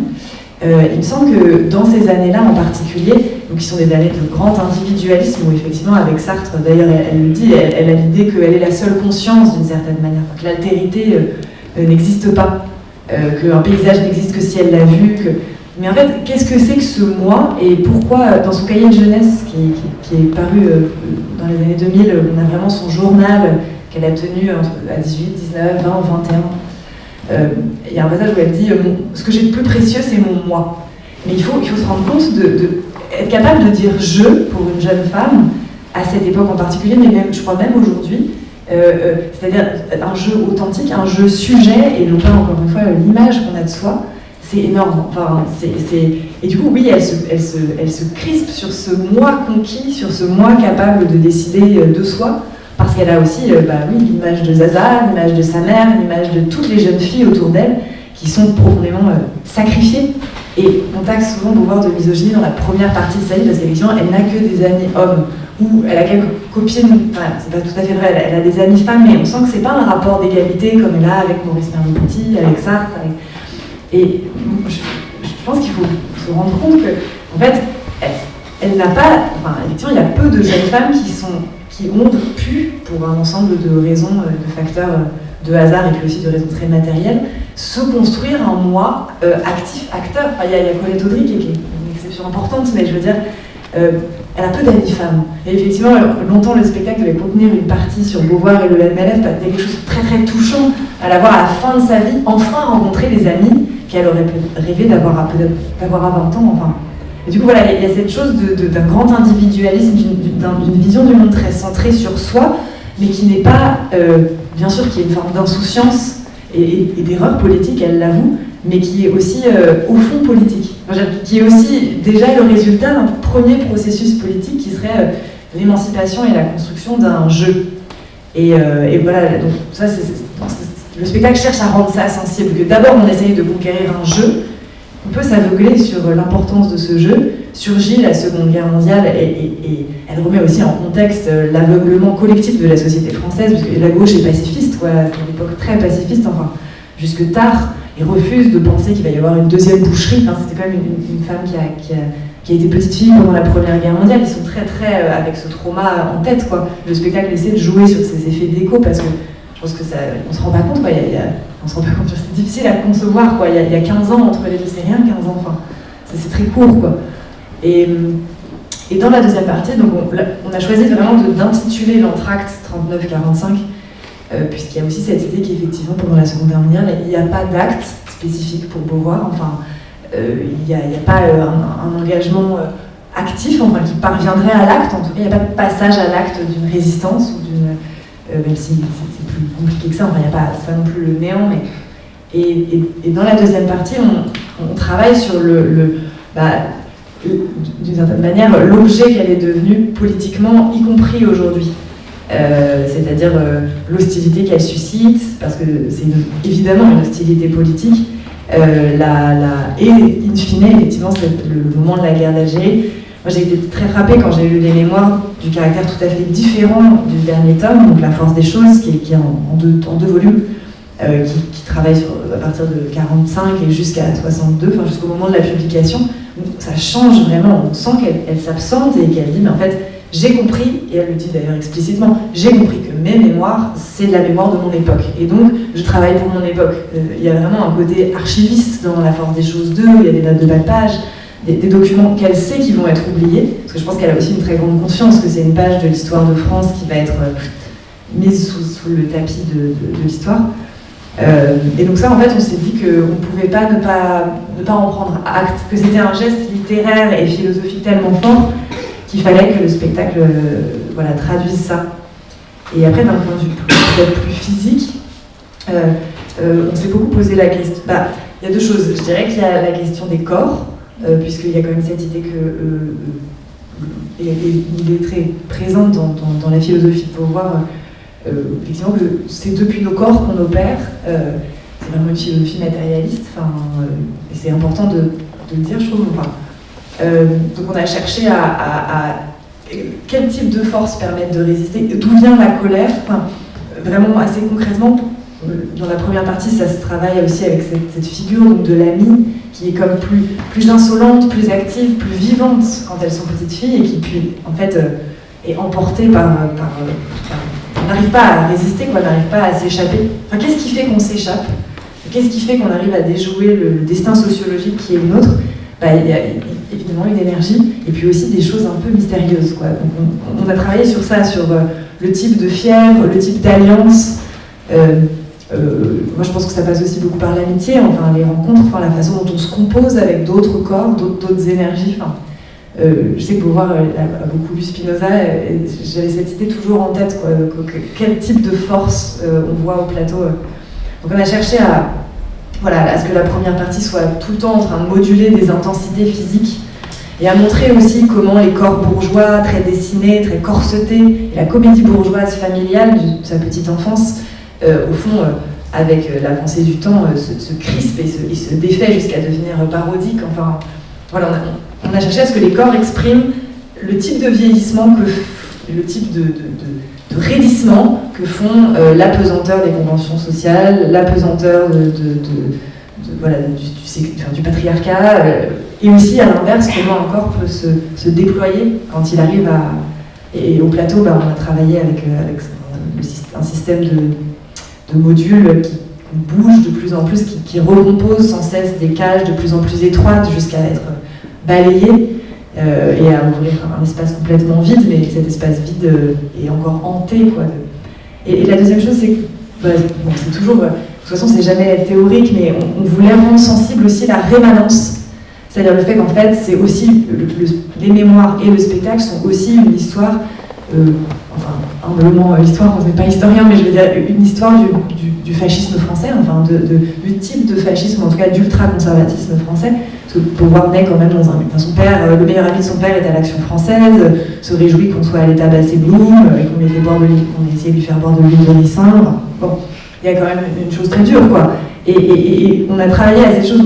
Il me semble que dans ces années-là en particulier, donc qui sont des années de grand individualisme, où effectivement, avec Sartre, d'ailleurs, elle le dit, elle a l'idée qu'elle est la seule conscience d'une certaine manière, que l'altérité n'existe pas, qu'un paysage n'existe que si elle l'a vu. Mais en fait, qu'est-ce que c'est que ce moi, et pourquoi, dans son cahier de jeunesse, qui est paru dans les années 2000, on a vraiment son journal qu'elle a tenu à 18, 19, 20, 21. Il y a un passage où elle dit ce que j'ai de plus précieux, c'est mon moi. Mais il faut se rendre compte être capable de dire je pour une jeune femme, à cette époque en particulier, mais même, je crois même aujourd'hui, c'est-à-dire un jeu authentique, un jeu sujet, et non pas encore une fois l'image qu'on a de soi. C'est énorme. Enfin, Et du coup, oui, elle se crispe sur ce moi conquis, sur ce moi capable de décider de soi, parce qu'elle a aussi l'image de Zaza, l'image de sa mère, l'image de toutes les jeunes filles autour d'elle qui sont profondément sacrifiées. Et on taxe souvent Beauvoir de misogynie dans la première partie de sa vie, parce qu'effectivement, elle n'a que des amis hommes, ou elle a quelques copines, enfin, c'est pas tout à fait vrai, elle a des amis femmes, mais on sent que c'est pas un rapport d'égalité comme elle a avec Maurice Merleau-Ponty, avec Sartre, Et je pense qu'il faut se rendre compte que, en fait, elle n'a pas. Enfin, effectivement, il y a peu de jeunes femmes qui ont pu, pour un ensemble de raisons, de facteurs de hasard et puis aussi de raisons très matérielles, se construire un moi actif, acteur. Enfin, il y a Colette Audry qui est une exception importante, mais je veux dire, elle a peu d'amis femmes. Et effectivement, longtemps, le spectacle devait contenir une partie sur Beauvoir et le LMLF, parce qu'il y a quelque chose de très très touchant à la voir à la fin de sa vie, enfin rencontrer des amis qu'elle aurait rêvé d'avoir à 20 ans, enfin. Et du coup, voilà, il y a cette chose d'un grand individualisme, d'une vision du monde très centrée sur soi, mais qui n'est pas, bien sûr, qui est une forme d'insouciance et d'erreur politique, elle l'avoue, mais qui est aussi, au fond, politique. Qui est aussi déjà le résultat d'un premier processus politique qui serait l'émancipation et la construction d'un jeu. Et voilà, donc ça, le spectacle cherche à rendre ça sensible, que d'abord on essaye de conquérir un jeu, on peut s'aveugler sur l'importance de ce jeu. Surgit la Seconde Guerre mondiale et elle remet aussi en contexte l'aveuglement collectif de la société française, puisque la gauche est pacifiste, quoi, c'est une époque très pacifiste, enfin, jusque tard, et refuse de penser qu'il va y avoir une deuxième boucherie. Enfin, c'était quand même une femme qui a été petite fille pendant la Première Guerre mondiale. Ils sont très très avec ce trauma en tête, quoi. Le spectacle essaie de jouer sur ces effets d'écho, parce que je pense que ça, on se rend pas compte, quoi. On se rend pas compte, c'est difficile à concevoir, quoi. Il y a 15 ans entre les deux, c'est rien, 15 ans, enfin, c'est très court, quoi. Et dans la deuxième partie, donc on a choisi vraiment d'intituler l'entracte 39-45, puisqu'il y a aussi cette idée qu'effectivement, pendant la Seconde Guerre mondiale, il n'y a pas d'acte spécifique pour Beauvoir, enfin, il n'y a pas un engagement actif, enfin, qui parviendrait à l'acte, en tout cas, il n'y a pas de passage à l'acte d'une résistance ou même si c'est plus compliqué que ça, enfin, c'est pas non plus le néant, mais... Et dans la deuxième partie, on travaille sur d'une certaine manière, l'objet qu'elle est devenue politiquement, y compris aujourd'hui. C'est-à-dire l'hostilité qu'elle suscite, parce que c'est évidemment une hostilité politique, et in fine, effectivement, c'est le moment de la guerre d'Algérie. Moi, j'ai été très frappée quand j'ai lu les mémoires du caractère tout à fait différent du dernier tome, donc La force des choses, qui est en deux volumes, qui travaille à partir de 45 et jusqu'à 62, enfin jusqu'au moment de la publication. Donc, ça change vraiment, on sent qu'elle s'absente et qu'elle dit, mais en fait, j'ai compris, et elle le dit d'ailleurs explicitement, j'ai compris que mes mémoires, c'est de la mémoire de mon époque. Et donc, je travaille pour mon époque. Il y a vraiment un côté archiviste dans La force des choses 2, il y a des notes de bas de page, des documents qu'elle sait qui vont être oubliés, parce que je pense qu'elle a aussi une très grande conscience que c'est une page de l'histoire de France qui va être mise sous le tapis de l'histoire. Et donc ça, en fait, on s'est dit qu'on ne pouvait pas ne pas en prendre acte, que c'était un geste littéraire et philosophique tellement fort qu'il fallait que le spectacle traduise ça. Et après, d'un point de vue peut-être plus physique, on s'est beaucoup posé la question... il y a deux choses. Je dirais qu'il y a la question des corps, puisqu'il y a quand même cette idée que... et une idée très présente dans la philosophie de Beauvoir, effectivement, que c'est depuis nos corps qu'on opère. C'est vraiment une philosophie matérialiste, et c'est important de le dire, je trouve. Donc on a cherché à quel type de force permettent de résister, d'où vient la colère, vraiment assez concrètement. Dans la première partie, ça se travaille aussi avec cette figure donc, de l'amie qui est comme plus insolente, plus active, plus vivante quand elles sont petites filles et qui puis en fait est emportée par on n'arrive pas à résister, on n'arrive pas à s'échapper. Enfin, qu'est-ce qui fait qu'on s'échappe? Qu'est-ce qui fait qu'on arrive à déjouer le destin sociologique qui est le nôtre? Il y a évidemment une énergie et puis aussi des choses un peu mystérieuses, quoi. Donc on a travaillé sur ça, sur le type de fièvre, le type d'alliance. Moi je pense que ça passe aussi beaucoup par l'amitié, les rencontres, la façon dont on se compose avec d'autres corps, d'autres énergies. Je sais que Beauvoir a beaucoup lu Spinoza et j'avais cette idée toujours en tête, quoi, quel type de force on voit au plateau. Donc on a cherché à ce que la première partie soit tout le temps en train de moduler des intensités physiques et à montrer aussi comment les corps bourgeois, très dessinés, très corsetés, et la comédie bourgeoise familiale de sa petite enfance, au fond, avec l'avancée du temps, se crispe et se défait jusqu'à devenir parodique. On a cherché à ce que les corps expriment le type de vieillissement, le type de raidissement que font l'apesanteur des conventions sociales, l'apesanteur du patriarcat, et aussi à l'inverse, comment un corps peut se déployer quand il arrive à... Et au plateau, on a travaillé avec un système de modules qui bougent de plus en plus, qui recomposent sans cesse des cages de plus en plus étroites jusqu'à être balayées et à ouvrir un espace complètement vide, mais cet espace vide est encore hanté, quoi. Et la deuxième chose, c'est que c'est toujours... de toute façon, c'est jamais théorique, mais on voulait rendre sensible aussi la rémanence. C'est-à-dire le fait qu'en fait, c'est aussi... les mémoires et le spectacle sont aussi une histoire... humblement, l'histoire, on n'est pas historien, mais je veux dire une histoire du fascisme français, du type de fascisme, en tout cas d'ultra-conservatisme français. Parce que Beauvoir naît quand même dans son père, le meilleur ami de son père est à l'Action française, se réjouit qu'on soit allé tabasser Blum, et qu'on ait essayé de lui faire boire de l'huile de ricin. Bon, il y a quand même une chose très dure, quoi. Et on a travaillé à cette chose,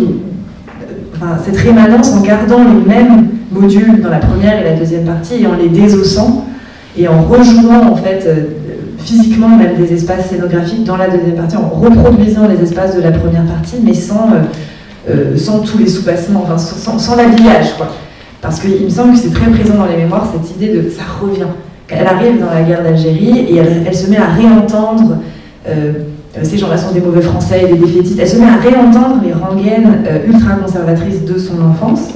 cette rémanence en gardant les mêmes modules dans la première et la deuxième partie, et en les désossant, et en rejouant en fait physiquement même des espaces scénographiques dans la deuxième partie, en reproduisant les espaces de la première partie, mais sans tous les soupassements, sans l'habillage, quoi. Parce qu'il me semble que c'est très présent dans les mémoires, cette idée de ça revient. Elle arrive dans la guerre d'Algérie et elle se met à réentendre, ces gens-là sont des mauvais Français et des défaitistes, elle se met à réentendre les rengaines ultra-conservatrices de son enfance,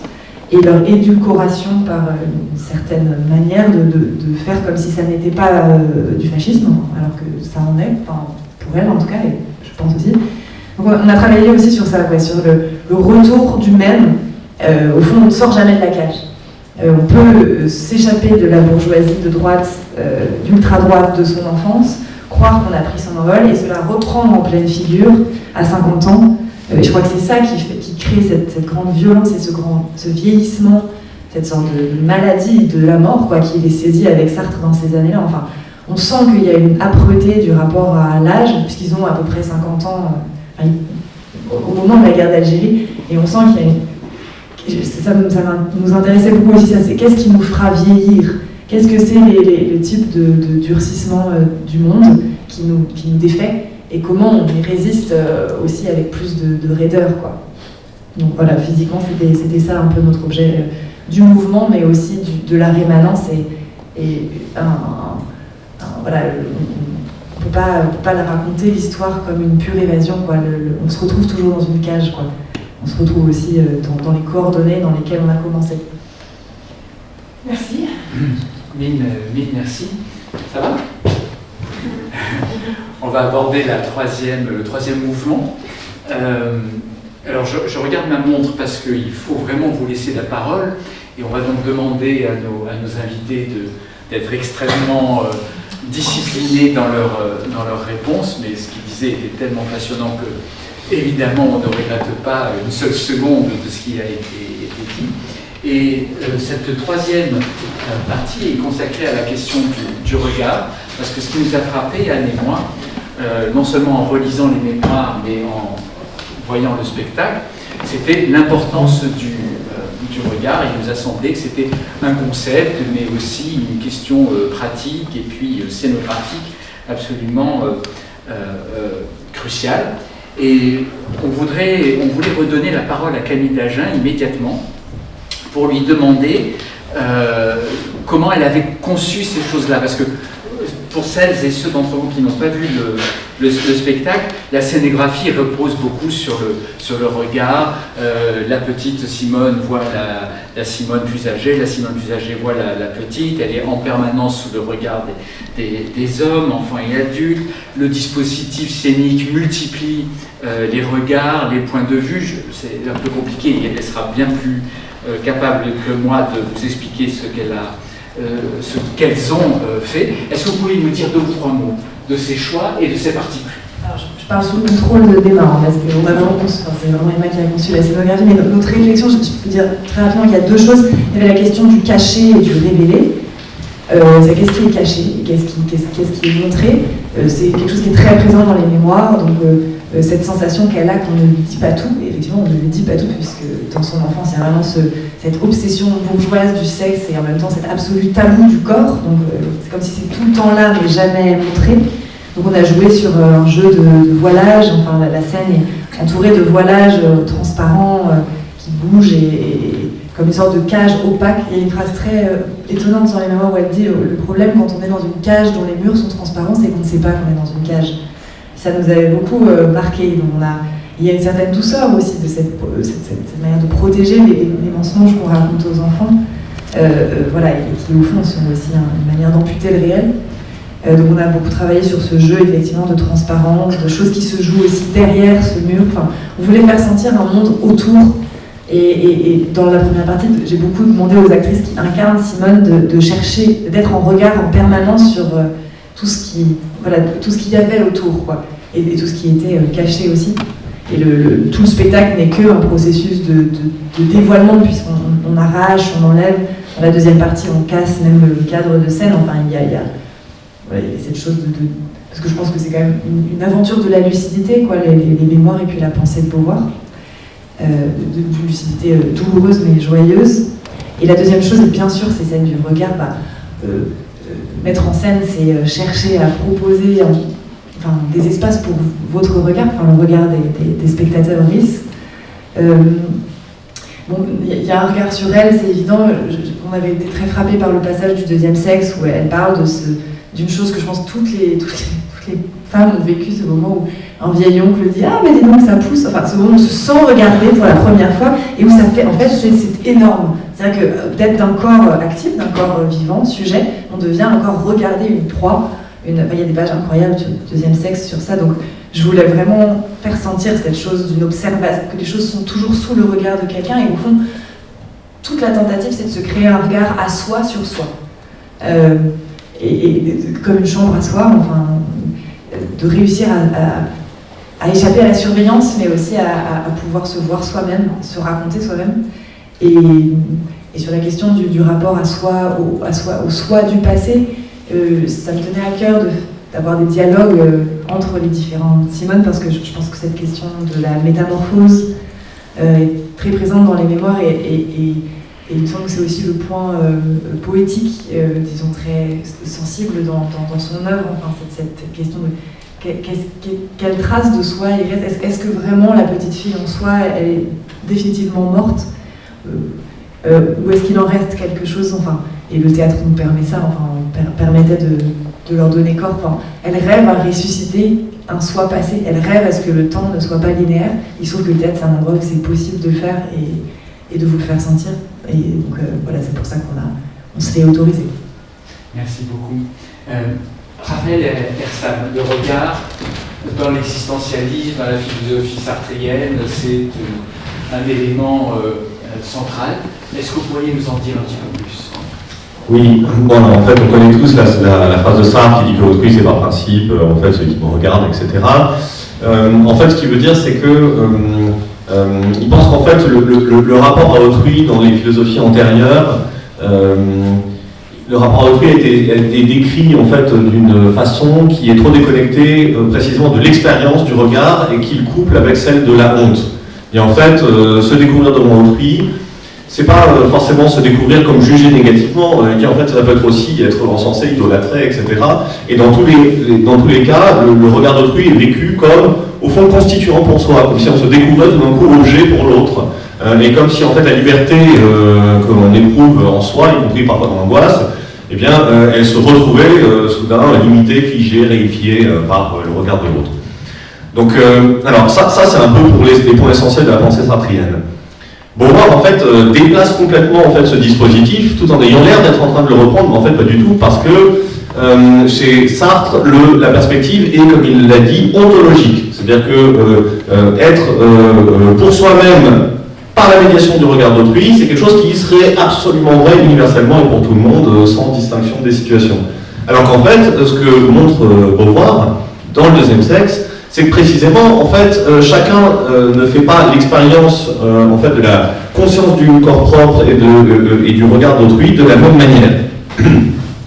et leur édulcoration par une certaine manière de faire comme si ça n'était pas du fascisme, alors que ça en est, pour elle en tout cas, et je pense aussi. Donc on a travaillé aussi sur ça, sur le retour du même. Au fond, on ne sort jamais de la cage. On peut s'échapper de la bourgeoisie de droite, d'ultra-droite de son enfance, croire qu'on a pris son envol et se la reprendre en pleine figure à 50 ans. Je crois que c'est ça qui crée cette grande violence et ce vieillissement, cette sorte de maladie de la mort, quoi, qui les saisit avec Sartre dans ces années-là. Enfin, on sent qu'il y a une âpreté du rapport à l'âge, puisqu'ils ont à peu près 50 ans au moment de la guerre d'Algérie, et on sent qu'il y a une... Ça nous intéressait beaucoup aussi, ça, c'est qu'est-ce qui nous fera vieillir? Qu'est-ce que c'est le type de durcissement du monde qui nous défait? Et comment on y résiste aussi avec plus de raideur, quoi. Donc voilà, physiquement, c'était ça un peu notre objet du mouvement, mais aussi de la rémanence et voilà, on peut pas la raconter l'histoire comme une pure évasion, quoi. On se retrouve toujours dans une cage, quoi. On se retrouve aussi dans les coordonnées dans lesquelles on a commencé. Merci. Mine, merci. Ça va? On va aborder le troisième mouvement. Alors je regarde ma montre parce qu'il faut vraiment vous laisser la parole et on va donc demander à nos invités d'être extrêmement disciplinés dans leurs réponses, mais ce qu'ils disaient était tellement passionnant que évidemment on ne regrette pas une seule seconde de ce qui a été dit. Et cette troisième partie est consacrée à la question du regard, parce que ce qui nous a frappé, Anne et moi, non seulement en relisant les mémoires, mais en voyant le spectacle, c'était l'importance du regard. Il nous a semblé que c'était un concept, mais aussi une question pratique et puis scénographique absolument cruciale. Et on voulait redonner la parole à Camille Dagen immédiatement pour lui demander comment elle avait conçu ces choses-là. Parce que pour celles et ceux d'entre vous qui n'ont pas vu le spectacle, la scénographie repose beaucoup sur le regard. La petite Simone voit la Simone plus âgée, la Simone plus âgée voit la petite, elle est en permanence sous le regard des hommes, enfants et adultes. Le dispositif scénique multiplie les regards, les points de vue. C'est un peu compliqué, elle sera bien plus capable que moi de vous expliquer ce qu'elles ont fait. Est-ce que vous pouvez nous dire 2 ou 3 mots de ces choix et de ces parties pris? Alors, je parle sous le contrôle d'Emma, parce qu'on a vraiment conçu, c'est vraiment Emma qui a conçu la scénographie, mais notre réflexion, je peux dire très rapidement qu'il y a 2 choses. Il y avait la question du caché et du révélé. C'est qu'est-ce qui est caché, qu'est-ce qui est montré. C'est quelque chose qui est très présent dans les mémoires, donc cette sensation qu'elle a qu'on ne lui dit pas tout. Et effectivement, on ne lui dit pas tout, puisque dans son enfance, il y a vraiment cette obsession bourgeoise du sexe et en même temps cet absolu tabou du corps. Donc c'est comme si c'est tout le temps là, mais jamais montré. Donc on a joué sur un jeu de voilage, enfin la scène est entourée de voilages transparents qui bougent et comme une sorte de cage opaque. Il y a une phrase très étonnante sur les mémoires où elle dit le problème quand on est dans une cage dont les murs sont transparents, c'est qu'on ne sait pas qu'on est dans une cage. Ça nous avait beaucoup marqué. Donc il y a une certaine douceur aussi de cette manière de protéger les mensonges qu'on raconte aux enfants, voilà, et qui au fond sont aussi une manière d'amputer le réel. Donc on a beaucoup travaillé sur ce jeu effectivement de transparence, de choses qui se jouent aussi derrière ce mur. Enfin, on voulait faire sentir un monde autour. Et dans la première partie, j'ai beaucoup demandé aux actrices qui incarnent Simone de chercher, d'être en regard en permanence sur tout ce qu'il y avait autour, quoi, et tout ce qui était caché aussi. Et tout le spectacle n'est qu'un processus de dévoilement, puisqu'on arrache, on enlève. Dans la deuxième partie, on casse même le cadre de scène. Enfin, il y a cette chose parce que je pense que c'est quand même une aventure de la lucidité, quoi, les mémoires et puis la pensée de Beauvoir. D'une lucidité douloureuse mais joyeuse. Et la deuxième chose, bien sûr, c'est celle du regard. Mettre en scène, c'est chercher à proposer des espaces pour votre regard, le regard des spectateurs. Il y a un regard sur elle, c'est évident. On avait été très frappés par le passage du deuxième sexe où elle parle d'une chose que je pense toutes les femmes ont vécu, ce moment où un vieil oncle dit « Ah, mais dis donc, ça pousse !» Enfin, ce moment où on se sent regarder pour la première fois et où ça fait, en fait, c'est énorme. C'est-à-dire que d'être d'un corps actif, d'un corps vivant, sujet, on devient encore regarder une proie. Il y a des pages incroyables du deuxième sexe sur ça, donc je voulais vraiment faire sentir cette chose d'une observation, que les choses sont toujours sous le regard de quelqu'un et au fond, toute la tentative, c'est de se créer un regard à soi sur soi. Et comme une chambre à soi, enfin... réussir à échapper à la surveillance, mais aussi à pouvoir se voir soi-même, se raconter soi-même. Et sur la question du rapport à soi, au soi du passé, ça me tenait à cœur d'avoir des dialogues entre les différentes Simone, parce que je pense que cette question de la métamorphose est très présente dans les mémoires et il me semble que c'est aussi le point poétique, disons très sensible dans son œuvre, enfin cette question de quelle trace de soi il reste. Est-ce que vraiment la petite fille en soi, elle est définitivement morte, ou est-ce qu'il en reste quelque chose, enfin, et le théâtre nous permet ça, enfin, permettait de leur donner corps. Enfin, elle rêve à ressusciter un soi passé, elle rêve à ce que le temps ne soit pas linéaire. Il se trouve que le théâtre, c'est un endroit où c'est possible de le faire et de vous le faire sentir. Et donc voilà, c'est pour ça qu'on se l'est autorisé. Merci beaucoup. Raphaël Ersam, le regard dans l'existentialisme, dans la philosophie sartréenne, c'est un élément central. Est-ce que vous pourriez nous en dire un petit peu plus ? Oui, bon, en fait, on connaît tous la phrase de Sartre qui dit que l'autrui, c'est par principe, en fait, celui qui me regarde, etc. En fait, ce qu'il veut dire, c'est que il pense qu'en fait, le rapport à autrui dans les philosophies antérieures, le rapport à autrui a été décrit en fait d'une façon qui est trop déconnectée précisément de l'expérience du regard et qui le couple avec celle de la honte. Et en fait, se découvrir devant autrui, c'est pas forcément se découvrir comme juger négativement, qui en fait ça peut être aussi être encensé, idolâtré, etc. Et dans tous les cas, le regard d'autrui est vécu comme, au fond, constituant pour soi, comme si on se découvrait tout d'un coup objet pour l'autre. Et comme si en fait la liberté que l'on éprouve en soi, y compris parfois dans l'angoisse, eh bien, elle se retrouvait soudain limitée, figée, réifiée par le regard de l'autre. Donc, alors ça c'est un peu pour les points essentiels de la pensée sartrienne. Beauvoir en fait déplace complètement en fait ce dispositif, tout en ayant l'air d'être en train de le reprendre, mais en fait pas du tout, parce que chez Sartre, la perspective est, comme il l'a dit, ontologique. C'est-à-dire que être pour soi-même par la médiation du regard d'autrui, c'est quelque chose qui serait absolument vrai universellement et pour tout le monde, sans distinction des situations. Alors qu'en fait, ce que montre Beauvoir dans le deuxième sexe, c'est que précisément, en fait, chacun ne fait pas l'expérience en fait, de la conscience du corps propre et du regard d'autrui de la même manière.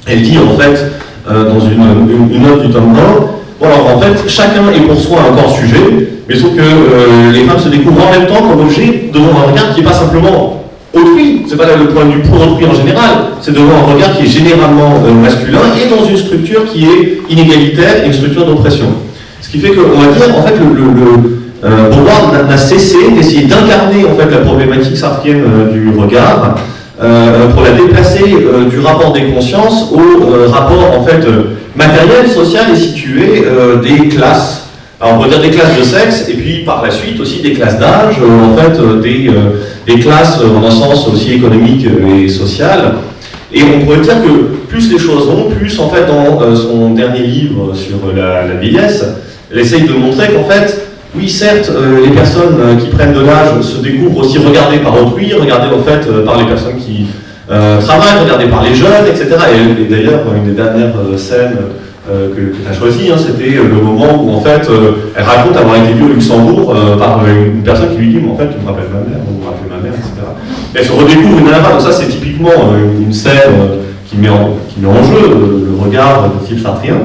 Elle dit en fait, dans une note du tome 1, bon, alors en fait, chacun est pour soi un corps sujet, mais sauf que les femmes se découvrent en même temps comme objet devant un regard qui n'est pas simplement autrui, c'est pas le point de vue pour autrui en général, c'est devant un regard qui est généralement masculin et dans une structure qui est inégalitaire et une structure d'oppression. Ce qui fait qu'on va dire, en fait, Beauvoir n'a cessé d'essayer d'incarner en fait, la problématique sartrienne du regard pour la déplacer du rapport des consciences au rapport en fait, matériel, social et situé des classes. Alors on peut dire des classes de sexe et puis par la suite aussi des classes d'âge, en fait, des classes en un sens aussi économique et social. Et on pourrait dire que plus les choses vont, plus en fait dans son dernier livre sur la vieillesse, elle essaye de montrer qu'en fait, oui certes, les personnes qui prennent de l'âge se découvrent aussi regardées par autrui, regardées en fait par les personnes qui travaillent, regardées par les jeunes, etc. Et d'ailleurs, une des dernières scènes que tu as choisies, hein, c'était le moment où en fait, elle raconte avoir été vue au Luxembourg par une personne qui lui dit, mais en fait, tu me rappelles ma mère, vous me rappelez ma mère, etc. Et elle se redécouvre une nana, donc ça c'est typiquement une scène qui met en jeu le regard de type sartrien.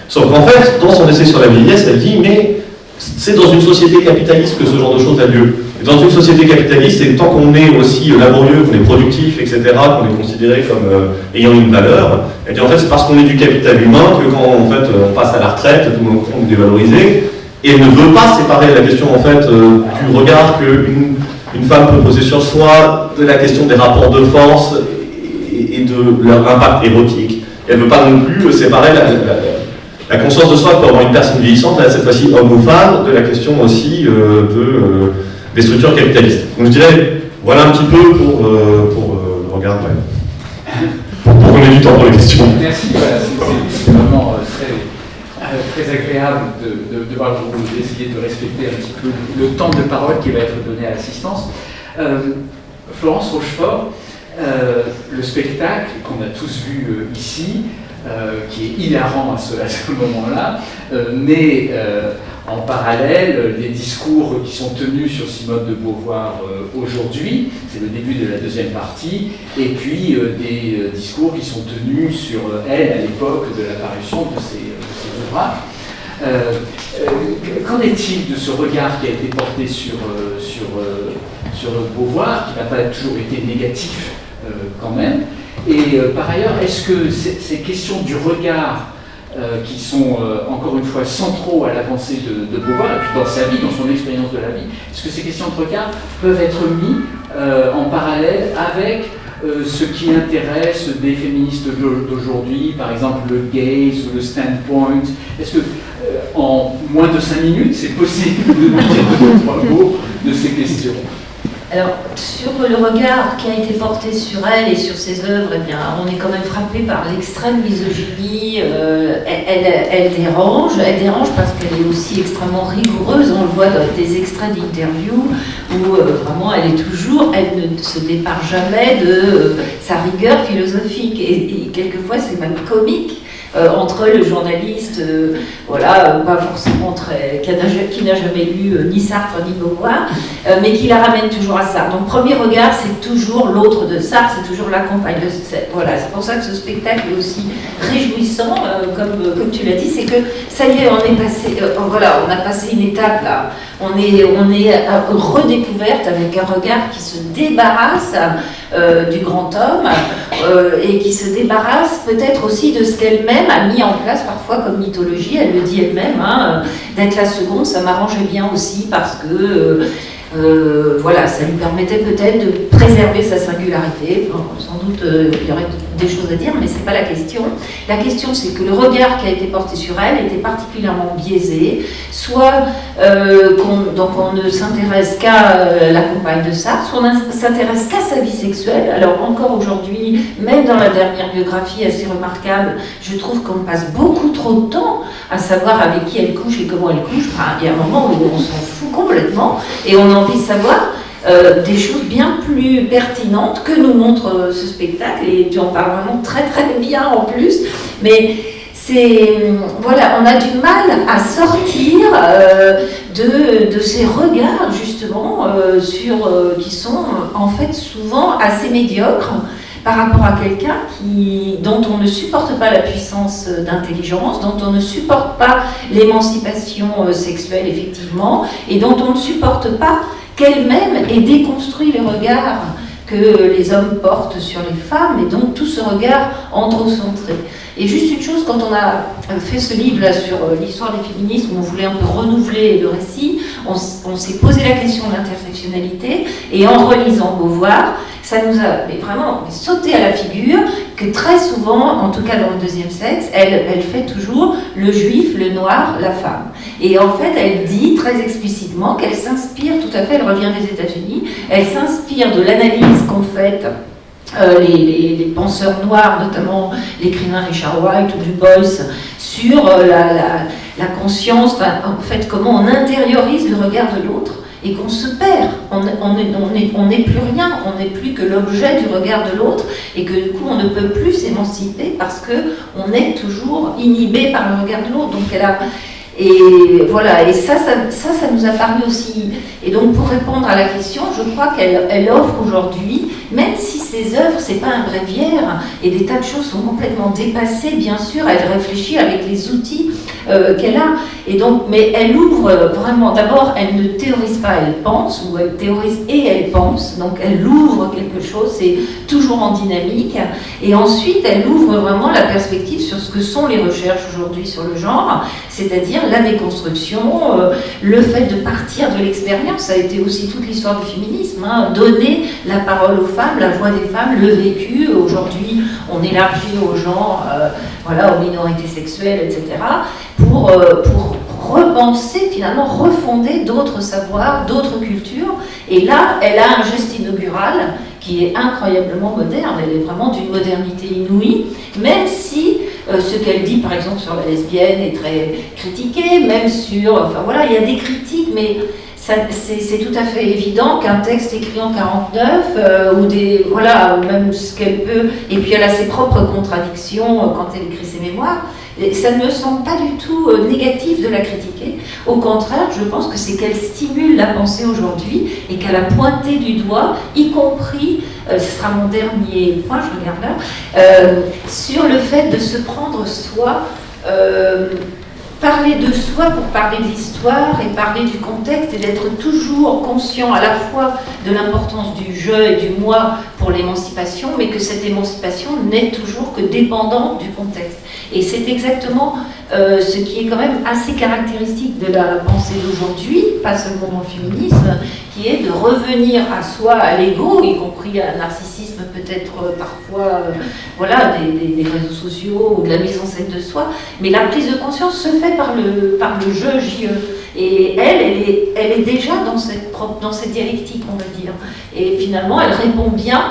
Sauf qu'en fait, dans son essai sur la vieillesse, elle dit, mais c'est dans une société capitaliste que ce genre de choses a lieu. Et dans une société capitaliste, et tant qu'on est aussi laborieux, qu'on est productif, etc., qu'on est considéré comme ayant une valeur, elle dit en fait c'est parce qu'on est du capital humain que quand en fait, on passe à la retraite, tout le monde est dévalorisé. Et elle ne veut pas séparer la question en fait, du regard qu'une femme peut poser sur soi, de la question des rapports de force et de leur impact érotique. Et elle ne veut pas non plus séparer la conscience de soi que peut avoir une personne vieillissante, là, cette fois-ci homme ou femme, de la question aussi des structures capitalistes. Donc je dirais, voilà un petit peu pour le regard. Ouais. Pour qu'on ait du temps pour les questions. Merci, voilà, c'est vraiment très agréable de voir que vous essayez de respecter un petit peu le temps de parole qui va être donné à l'assistance. Florence Rochefort, le spectacle qu'on a tous vu ici, qui est hilarant à ce moment-là, mais en parallèle, les discours qui sont tenus sur Simone de Beauvoir aujourd'hui, c'est le début de la deuxième partie, et puis des discours qui sont tenus sur elle à l'époque de l'apparition de ses ouvrages. Qu'en est-il de ce regard qui a été porté sur Beauvoir, qui n'a pas toujours été négatif quand même? Et par ailleurs, est-ce que ces questions du regard qui sont encore une fois centraux à la pensée de Beauvoir, et puis dans sa vie, dans son expérience de la vie, est-ce que ces questions de regard peuvent être mises en parallèle avec ce qui intéresse des féministes d'aujourd'hui, par exemple le gaze ou le standpoint? Est-ce que en moins de 5 minutes, c'est possible de nous dire 2 ou 3 mots de ces questions? Alors, sur le regard qui a été porté sur elle et sur ses œuvres, eh bien, on est quand même frappé par l'extrême misogynie. Elle dérange parce qu'elle est aussi extrêmement rigoureuse. On le voit dans des extraits d'interviews où vraiment elle ne se départ jamais de sa rigueur philosophique. Et quelquefois, c'est même comique. Entre le journaliste, pas forcément qui n'a jamais lu ni Sartre ni Beauvoir, mais qui la ramène toujours à Sartre. Donc premier regard, c'est toujours l'autre de Sartre, c'est toujours la compagne de Sartre. Voilà, c'est pour ça que ce spectacle est aussi réjouissant, comme tu l'as dit, c'est que ça y est, on a passé une étape là. On est redécouverte avec un regard qui se débarrasse du grand homme et qui se débarrasse peut-être aussi de ce qu'elle-même a mis en place parfois comme mythologie. Elle le dit elle-même, d'être la seconde, ça m'arrangeait bien aussi parce que ça lui permettait peut-être de préserver sa singularité. Bon, sans doute il y aurait des choses à dire, mais c'est pas la question. La question, c'est que le regard qui a été porté sur elle était particulièrement biaisé, soit on ne s'intéresse qu'à la compagne de Sartre, soit on ne s'intéresse qu'à sa vie sexuelle. Alors encore aujourd'hui, même dans la dernière biographie assez remarquable, je trouve qu'on passe beaucoup trop de temps à savoir avec qui elle couche et comment elle couche. Enfin, il y a un moment où on s'en fout complètement et on a envie de savoir des choses bien plus pertinentes que nous montre ce spectacle, et tu en parles vraiment très très bien en plus, mais on a du mal à sortir de ces regards justement qui sont en fait souvent assez médiocres par rapport à quelqu'un dont on ne supporte pas la puissance d'intelligence, dont on ne supporte pas l'émancipation sexuelle effectivement, et dont on ne supporte pas qu'elle-même ait déconstruit les regards que les hommes portent sur les femmes, et donc tout ce regard androcentré. Et juste une chose, quand on a fait ce livre-là sur l'histoire des féminismes, où on voulait un peu renouveler le récit, on s'est posé la question de l'intersectionnalité, et en relisant Beauvoir, ça nous a vraiment sauté à la figure que très souvent, en tout cas dans le deuxième sexe, elle fait toujours le juif, le noir, la femme. Et en fait, elle dit très explicitement qu'elle s'inspire, tout à fait, elle revient des États-Unis, elle s'inspire de l'analyse qu'ont faite les penseurs noirs, notamment l'écrivain Richard White ou Du Bois, sur la conscience, en fait, comment on intériorise le regard de l'autre et qu'on se perd. On n'est plus rien, on n'est plus que l'objet du regard de l'autre, et que du coup on ne peut plus s'émanciper parce qu'on est toujours inhibé par le regard de l'autre. Donc et voilà, et ça nous a paru aussi. Et donc pour répondre à la question, je crois qu'elle offre aujourd'hui, même si ses œuvres, c'est pas un bréviaire, et des tas de choses sont complètement dépassées, bien sûr, elle réfléchit avec les outils qu'elle a. Et donc, mais elle ouvre vraiment, d'abord, elle ne théorise pas, elle pense, ou elle théorise et elle pense, donc elle ouvre quelque chose, c'est toujours en dynamique, et ensuite elle ouvre vraiment la perspective sur ce que sont les recherches aujourd'hui sur le genre, c'est-à-dire la déconstruction, le fait de partir de l'expérience, ça a été aussi toute l'histoire du féminisme, donner la parole aux femmes, la voix des femmes, le vécu. Aujourd'hui, on élargit aux gens, aux minorités sexuelles, etc., pour repenser, finalement, refonder d'autres savoirs, d'autres cultures. Et là, elle a un geste inaugural qui est incroyablement moderne, elle est vraiment d'une modernité inouïe, même si ce qu'elle dit, par exemple, sur la lesbienne est très critiqué, même sur... Enfin voilà, il y a des critiques, mais c'est tout à fait évident qu'un texte écrit en 49, ou même ce qu'elle peut, et puis elle a ses propres contradictions quand elle écrit ses mémoires, et ça ne me semble pas du tout négatif de la critiquer. Au contraire, je pense que c'est qu'elle stimule la pensée aujourd'hui et qu'elle a pointé du doigt, y compris, ce sera mon dernier point, je regarde là, sur le fait de se prendre soi, parler de soi pour parler de l'histoire et parler du contexte et d'être toujours conscient à la fois de l'importance du je et du moi pour l'émancipation, mais que cette émancipation n'est toujours que dépendante du contexte. Et c'est exactement ce qui est quand même assez caractéristique de la pensée d'aujourd'hui, pas seulement dans le féminisme, qui est de revenir à soi, à l'ego, y compris à un narcissisme peut-être parfois, des réseaux sociaux ou de la mise en scène de soi, mais la prise de conscience se fait par le je, J-E. Et elle est déjà dans cette dialectique, on va dire. Et finalement, elle répond bien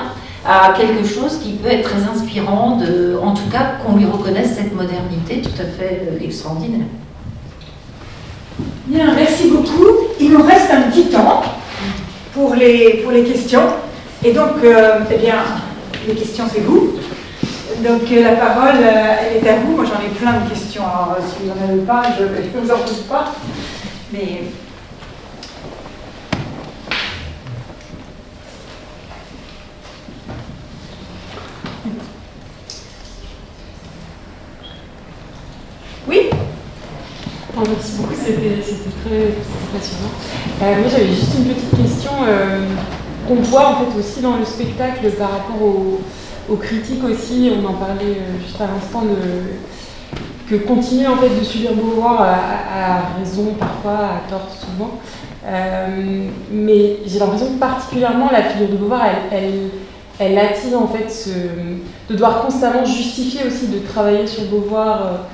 à quelque chose qui peut être très inspirant, en tout cas qu'on lui reconnaisse cette modernité tout à fait extraordinaire. Bien, merci beaucoup. Il nous reste un petit temps pour les questions. Et donc, les questions, c'est vous. Donc, la parole, elle est à vous. Moi, j'en ai plein de questions. Alors, si vous n'en avez pas, je ne vous en pose pas. Mais... Oui. Merci beaucoup, c'était très passionnant. Moi j'avais juste une petite question qu'on voit en fait aussi dans le spectacle par rapport aux critiques aussi, on en parlait juste à l'instant, que continuer en fait de subir Beauvoir à raison parfois, à tort souvent. Mais j'ai l'impression que particulièrement la figure de Beauvoir, elle attise en fait de devoir constamment justifier aussi de travailler sur Beauvoir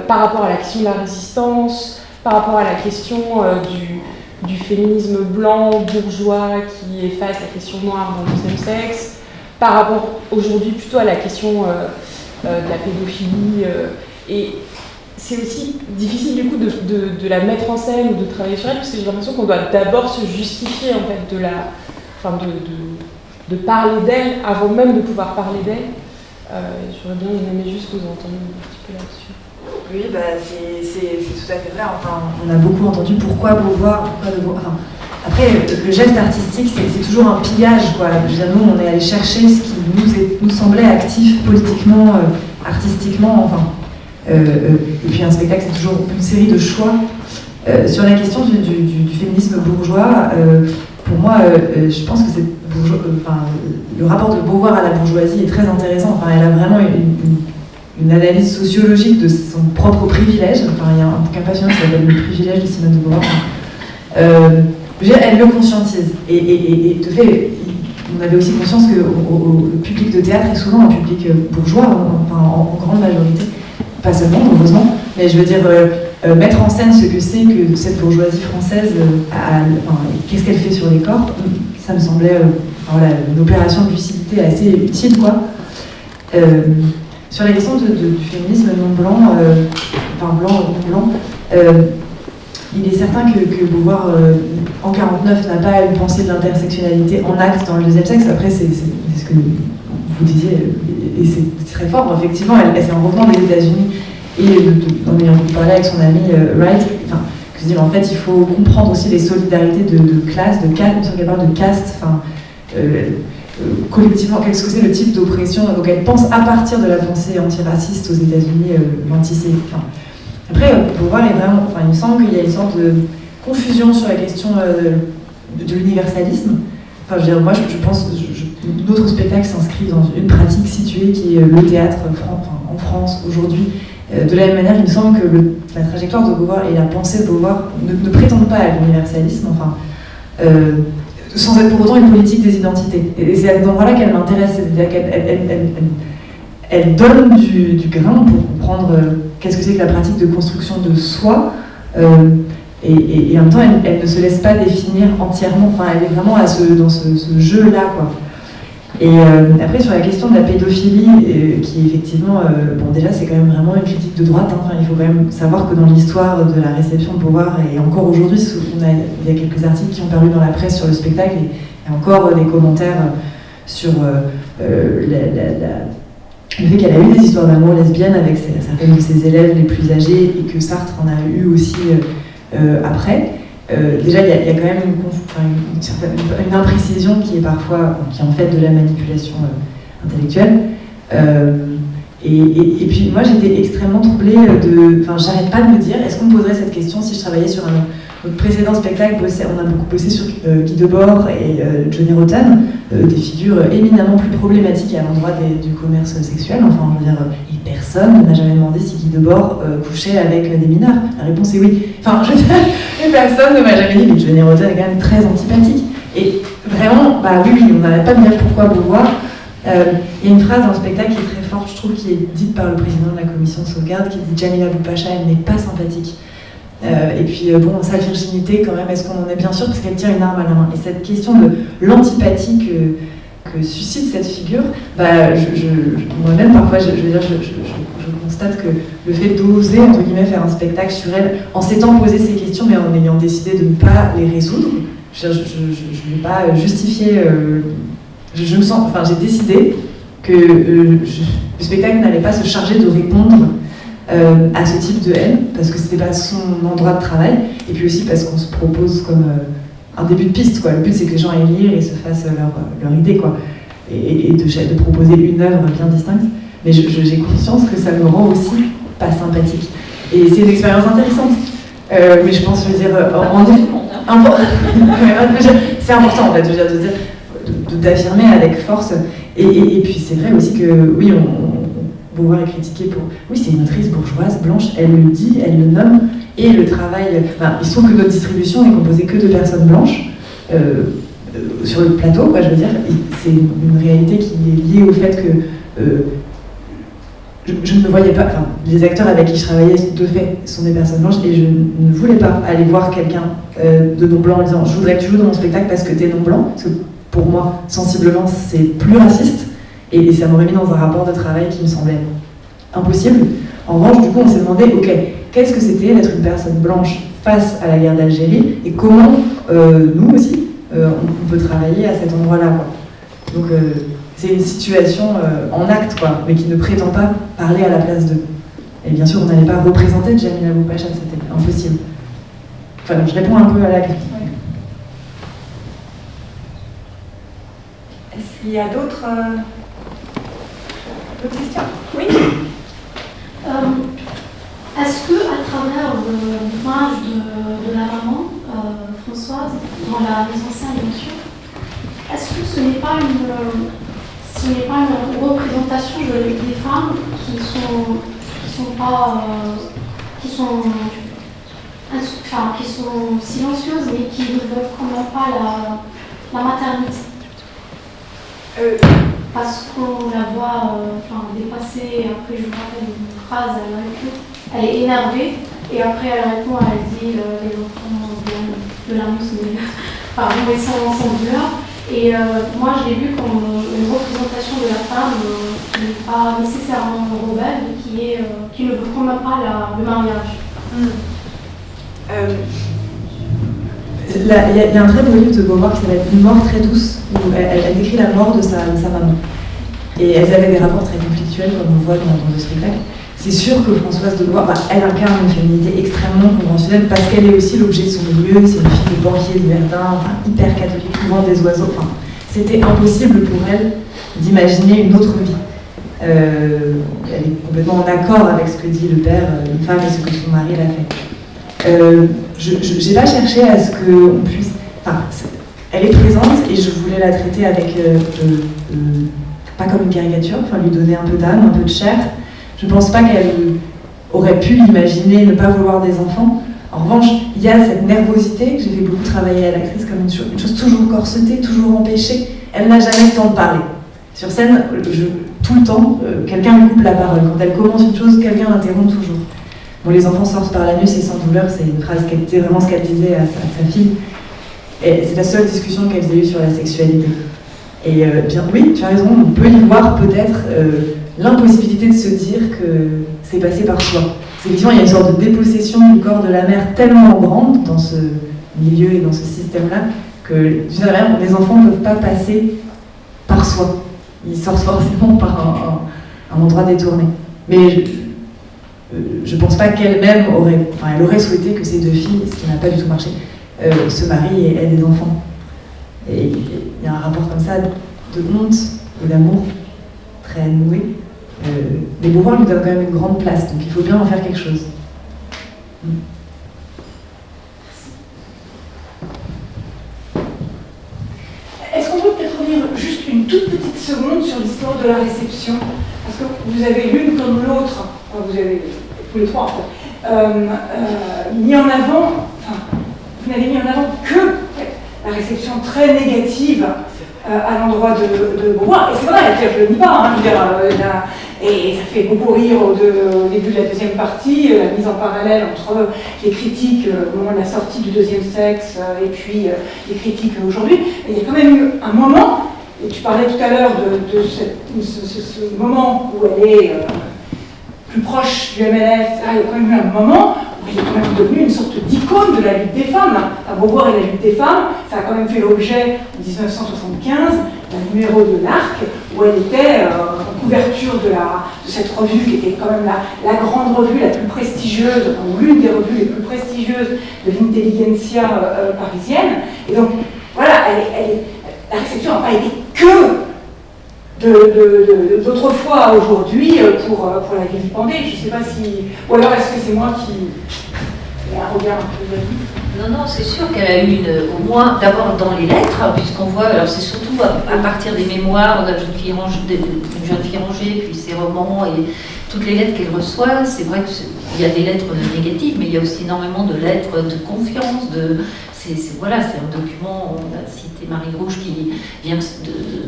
par rapport à la question de la résistance, par rapport à la question du féminisme blanc, bourgeois, qui efface la question noire dans le deuxième sexe, par rapport aujourd'hui plutôt à la question de la pédophilie. Et c'est aussi difficile du coup de la mettre en scène ou de travailler sur elle, parce que j'ai l'impression qu'on doit d'abord se justifier en fait de parler d'elle avant même de pouvoir parler d'elle. J'aurais bien aimé juste vous entendre un petit peu là-dessus. Oui, c'est tout à fait vrai. Enfin, on a beaucoup entendu pourquoi Beauvoir, Enfin, après, le geste artistique, c'est toujours un pillage, quoi. Nous, on est allé chercher ce qui nous semblait actif politiquement, artistiquement, enfin. Et puis un spectacle, c'est toujours une série de choix. Sur la question du féminisme bourgeois, pour moi, je pense que le rapport de Beauvoir à la bourgeoisie est très intéressant. Enfin, elle a vraiment une analyse sociologique de son propre privilège. Enfin, il y a un bouquin passionnant qui s'appelle Le privilège de Simone de Beauvoir. Elle le conscientise. Et de fait, on avait aussi conscience que le public de théâtre est souvent un public bourgeois, en grande majorité. Pas seulement, heureusement, mais je veux dire, mettre en scène ce que c'est que cette bourgeoisie française, qu'est-ce qu'elle fait sur les corps, ça me semblait une opération de lucidité assez utile, quoi. Sur la question du féminisme non-blanc, blanc ou non blanc, il est certain que Beauvoir, en 1949, n'a pas une pensée de l'intersectionnalité en acte dans le deuxième sexe. Après, c'est ce que vous disiez, et c'est très fort, effectivement, c'est en revenant des États-Unis et en ayant parlé avec son ami Wright, que je dis, en fait, il faut comprendre aussi les solidarités de classe, de caste, on parle de caste, collectivement, qu'est-ce que c'est le type d'oppression. Donc elle pense à partir de la pensée antiraciste aux États-Unis, Après, pour voir il me semble qu'il y a une sorte de confusion sur la question de l'universalisme. Enfin, je veux dire, moi, je pense que notre spectacle s'inscrit dans une pratique située qui est le théâtre en France aujourd'hui. De la même manière, il me semble que la trajectoire de Beauvoir et la pensée de Beauvoir ne prétendent pas à l'universalisme, sans être pour autant une politique des identités. Et c'est à cet endroit-là qu'elle m'intéresse, c'est-à-dire qu'elle donne du grain pour comprendre qu'est-ce que c'est que la pratique de construction de soi, et en même temps, elle ne se laisse pas définir entièrement, elle est vraiment dans ce jeu-là, quoi. Et après, sur la question de la pédophilie, qui effectivement, bon, déjà, c'est quand même vraiment une critique de droite. Hein. Enfin, il faut quand même savoir que dans l'histoire de la réception de Beauvoir, et encore aujourd'hui, il y a quelques articles qui ont paru dans la presse sur le spectacle, et il y a encore des commentaires sur le fait qu'elle a eu des histoires d'amour lesbiennes avec certaines de ses élèves les plus âgés, et que Sartre en a eu aussi après. Déjà, il y a quand même une imprécision qui est parfois, qui est en fait de la manipulation intellectuelle. Et puis moi, j'étais extrêmement troublée j'arrête pas de me dire, est-ce qu'on me poserait cette question si je travaillais sur notre précédent spectacle, on a beaucoup bossé sur Guy Debord et Johnny Rotten, des figures éminemment plus problématiques à l'endroit du commerce sexuel. Enfin, je veux dire, et personne ne m'a jamais demandé si Guy Debord couchait avec des mineurs. La réponse est oui. Enfin, je veux dire, et personne ne m'a jamais dit, mais Johnny Rotten est quand même très antipathique. Et vraiment, oui, on n'arrête pas de me dire pourquoi Beauvoir. Il y a une phrase dans le spectacle qui est très forte, je trouve, qui est dite par le président de la commission de sauvegarde, qui dit « Djamila Boupacha, elle n'est pas sympathique ». Et puis, sa virginité, quand même, est-ce qu'on en est bien sûr parce qu'elle tient une arme à la main. Et cette question de l'antipathie que suscite cette figure, moi-même, parfois, je constate que le fait d'oser, entre guillemets, faire un spectacle sur elle, en s'étant posé ces questions, mais en ayant décidé de ne pas les résoudre, je ne vais pas justifier... je me sens... Enfin, j'ai décidé que le spectacle n'allait pas se charger de répondre à ce type de haine, parce que c'était pas son endroit de travail, et puis aussi parce qu'on se propose comme un début de piste, quoi. Le but, c'est que les gens aillent lire et se fassent leur idée, quoi, et de proposer une œuvre bien distincte. Mais j'ai conscience que ça me rend aussi pas sympathique. Et c'est une expérience intéressante. Mais je pense, je veux dire, c'est important, en fait, je veux dire, d'affirmer avec force. Et puis c'est vrai aussi que, oui, Beauvoir est critiquée pour... Oui, c'est une autrice bourgeoise, blanche, elle le dit, elle le nomme, et le travail... il se trouve que notre distribution n'est composée que de personnes blanches, sur le plateau, quoi, je veux dire. C'est une réalité qui est liée au fait que je ne voyais pas... Enfin, les acteurs avec qui je travaillais, de fait, sont des personnes blanches, et je ne voulais pas aller voir quelqu'un de non-blanc en disant « Je voudrais que tu joues dans mon spectacle parce que t'es non-blanc », parce que pour moi, sensiblement, c'est plus raciste, et ça m'aurait mis dans un rapport de travail qui me semblait impossible. En revanche, du coup, on s'est demandé, ok, qu'est-ce que c'était d'être une personne blanche face à la guerre d'Algérie, et comment, nous aussi, on peut travailler à cet endroit-là, quoi. Donc, c'est une situation en acte, quoi, mais qui ne prétend pas parler à la place d'eux. Et bien sûr, on n'allait pas représenter Djamila Boupacha, c'était impossible. Enfin, je réponds un peu à la question. Est-ce qu'il y a d'autres questions? Oui. Est-ce que, à travers l'image de la maman, Françoise, dans la mise en scène, bien sûr, est-ce que ce n'est pas une représentation des femmes qui sont silencieuses, mais qui ne veulent quand même pas la maternité? Parce qu'on la voit dépasser, après je me rappelle une phrase, elle est énervée, et après elle répond, elle dit les enfants viennent de la mousse, mais sans douleur. Et moi je l'ai vu comme une représentation de la femme qui n'est pas nécessairement rebelle, mais qui ne veut quand même pas le mariage. Il y a un très beau livre de Beauvoir qui s'appelle Une mort très douce, où elle décrit la mort de sa maman. Et elles avaient des rapports très conflictuels, comme on voit dans le spectacle. C'est sûr que Françoise de Beauvoir, elle incarne une féminité extrêmement conventionnelle parce qu'elle est aussi l'objet de son milieu. C'est une fille de banquier de Verdun, hyper catholique, qui vend des oiseaux. C'était impossible pour elle d'imaginer une autre vie. Elle est complètement en accord avec ce que dit le père d'une femme et ce que son mari l'a fait. Je n'ai pas cherché à ce qu'on puisse... elle est présente et je voulais la traiter avec... pas comme une caricature, lui donner un peu d'âme, un peu de chair. Je ne pense pas qu'elle aurait pu imaginer ne pas vouloir des enfants. En revanche, il y a cette nervosité que j'ai fait beaucoup travailler à l'actrice comme une chose toujours corsetée, toujours empêchée. Elle n'a jamais le temps de parler. Sur scène, tout le temps, quelqu'un lui coupe la parole. Quand elle commence une chose, quelqu'un l'interrompt toujours. Bon, les enfants sortent par l'anus et sans douleur, c'est une phrase qui était vraiment ce qu'elle disait à sa fille. Et c'est la seule discussion qu'elles aient eue sur la sexualité. Et bien oui, tu as raison, on peut y voir peut-être l'impossibilité de se dire que c'est passé par soi. C'est effectivement, il y a une sorte de dépossession du corps de la mère tellement grande dans ce milieu et dans ce système-là que d'une certaine manière, les enfants ne peuvent pas passer par soi. Ils sortent forcément par un endroit détourné. Mais je ne pense pas qu'elle-même elle aurait souhaité que ces deux filles, ce qui n'a pas du tout marché, se marient et aient des enfants. Et il y a un rapport comme ça de honte et d'amour très noué. Mais Beauvoir lui donne quand même une grande place, donc il faut bien en faire quelque chose. Est-ce qu'on peut peut-être revenir juste une toute petite seconde sur l'histoire de la réception? Parce que vous avez l'une comme l'autre, vous avez tous les trois en fait, mis en avant, vous n'avez mis en avant que la réception très négative à l'endroit de Beauvoir. Et c'est vrai, je ne le nie pas, et ça fait beaucoup rire au début de la deuxième partie, la mise en parallèle entre les critiques au moment de la sortie du Deuxième Sexe et puis les critiques aujourd'hui. Et il y a quand même eu un moment, et tu parlais tout à l'heure de ce moment où elle est plus proche du MLF, il y a quand même eu un moment où elle est quand même devenue une sorte d'icône de la lutte des femmes. À Beauvoir et la lutte des femmes, ça a quand même fait l'objet en 1975 d'un numéro de l'Arc où elle était en couverture de cette revue qui était quand même la grande revue la plus prestigieuse, ou l'une des revues les plus prestigieuses de l'intelligentsia parisienne. Et donc voilà, la réception n'a pas été que d'autrefois à aujourd'hui pour la vilipender. Je ne sais pas si... Ou alors est-ce que c'est moi qui ai un regard un peu... Non, c'est sûr qu'elle a eu au moins, d'abord dans les lettres, puisqu'on voit, alors c'est surtout à partir des mémoires d'une jeune fille rangée, puis ses romans et toutes les lettres qu'elle reçoit, c'est vrai qu'il y a des lettres négatives, mais il y a aussi énormément de lettres de confiance, voilà, c'est un document, on a cité Marie Rouge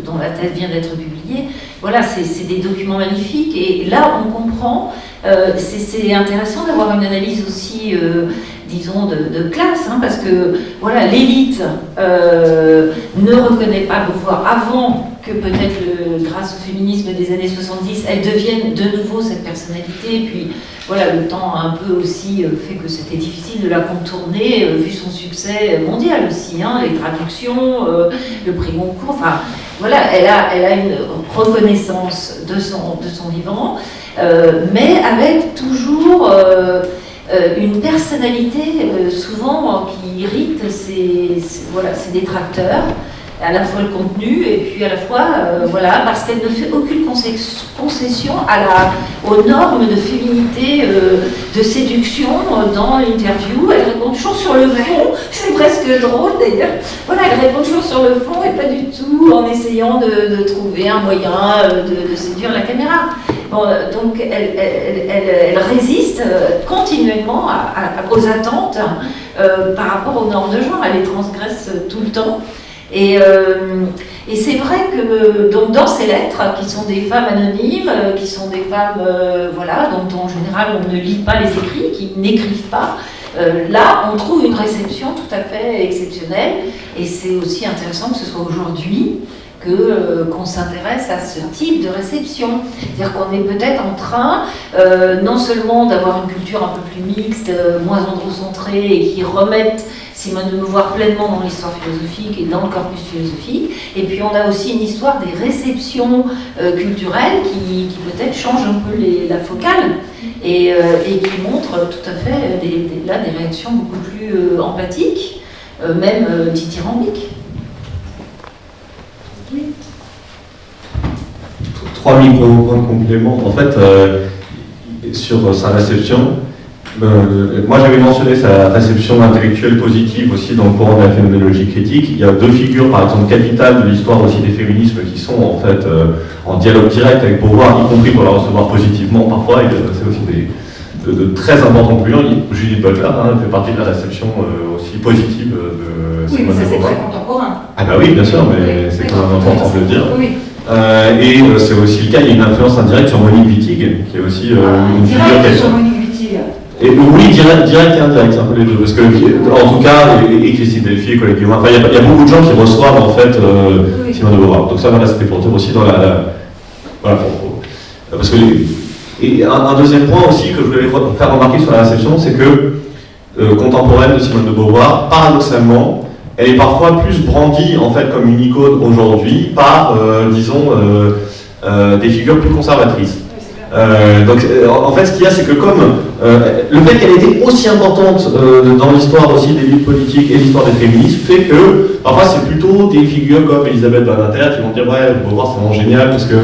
dont la thèse vient d'être publiée. Voilà, c'est des documents magnifiques et là on comprend, c'est intéressant d'avoir une analyse aussi, disons, de classe, parce que voilà, l'élite ne reconnaît pas Beauvoir avant que peut-être grâce au féminisme des années 70, elle devienne de nouveau cette personnalité. Puis voilà, le temps a un peu aussi fait que c'était difficile de la contourner, vu son succès mondial aussi, les traductions, le prix Goncourt, enfin voilà, elle a une reconnaissance de son vivant, mais avec toujours une personnalité souvent qui irrite ses détracteurs, à la fois le contenu et puis à la fois, voilà, parce qu'elle ne fait aucune concession aux normes de féminité, de séduction dans l'interview. Elle répond toujours sur le fond, c'est presque drôle d'ailleurs. Voilà, elle répond toujours sur le fond et pas du tout en essayant de trouver un moyen de séduire la caméra. Bon, donc elle résiste continuellement aux attentes par rapport aux normes de genre, elle les transgresse tout le temps. Et c'est vrai que donc, dans ces lettres, qui sont des femmes anonymes, qui sont des femmes voilà, dont en général on ne lit pas les écrits, qui n'écrivent pas, là on trouve une réception tout à fait exceptionnelle. Et c'est aussi intéressant que ce soit aujourd'hui qu'on s'intéresse à ce type de réception. C'est-à-dire qu'on est peut-être en train non seulement d'avoir une culture un peu plus mixte, moins androcentrée, et qui remette Simone de Beauvoir pleinement dans l'histoire philosophique et dans le corpus philosophique, et puis on a aussi une histoire des réceptions culturelles qui peut-être change un peu la focale et qui montre tout à fait des réactions beaucoup plus empathiques, même dithyrambiques. Oui. 3 micro-points de complément. En fait, sur sa réception, moi j'avais mentionné sa réception intellectuelle positive aussi dans le courant de la phénoménologie critique. Il y a 2 figures, par exemple, capitales de l'histoire aussi des féminismes qui sont en fait en dialogue direct avec Beauvoir, y compris pour la recevoir positivement parfois. Et c'est aussi de très importants concluants. Judith Butler fait partie de la réception aussi positive de Simone de Beauvoir. Oui, mais ça c'est très contemporain. Ah bah oui, bien sûr, mais c'est quand même important de le dire. Oui. Et c'est aussi le cas, il y a une influence indirecte sur Monique Wittig, qui est aussi une figure... Sur Monique Wittig. Et oui, direct et indirect, c'est un peu les deux. Parce que, en tout cas, et Christine Delphi et collègues Guillaume, enfin, il y a beaucoup de gens qui reçoivent, en fait, Simone de Beauvoir. Donc ça, voilà, c'était pour dire aussi dans voilà, parce que et un deuxième point aussi que je voulais faire remarquer sur la réception, c'est que contemporaine de Simone de Beauvoir, paradoxalement, elle est parfois plus brandie, en fait, comme une icône aujourd'hui par, disons, des figures plus conservatrices. Donc en fait ce qu'il y a, c'est que comme le fait qu'elle était aussi importante dans l'histoire aussi des luttes politiques et l'histoire des féministes fait que parfois c'est plutôt des figures comme Elisabeth Badinter qui vont dire ouais, Beauvoir c'est vraiment génial parce que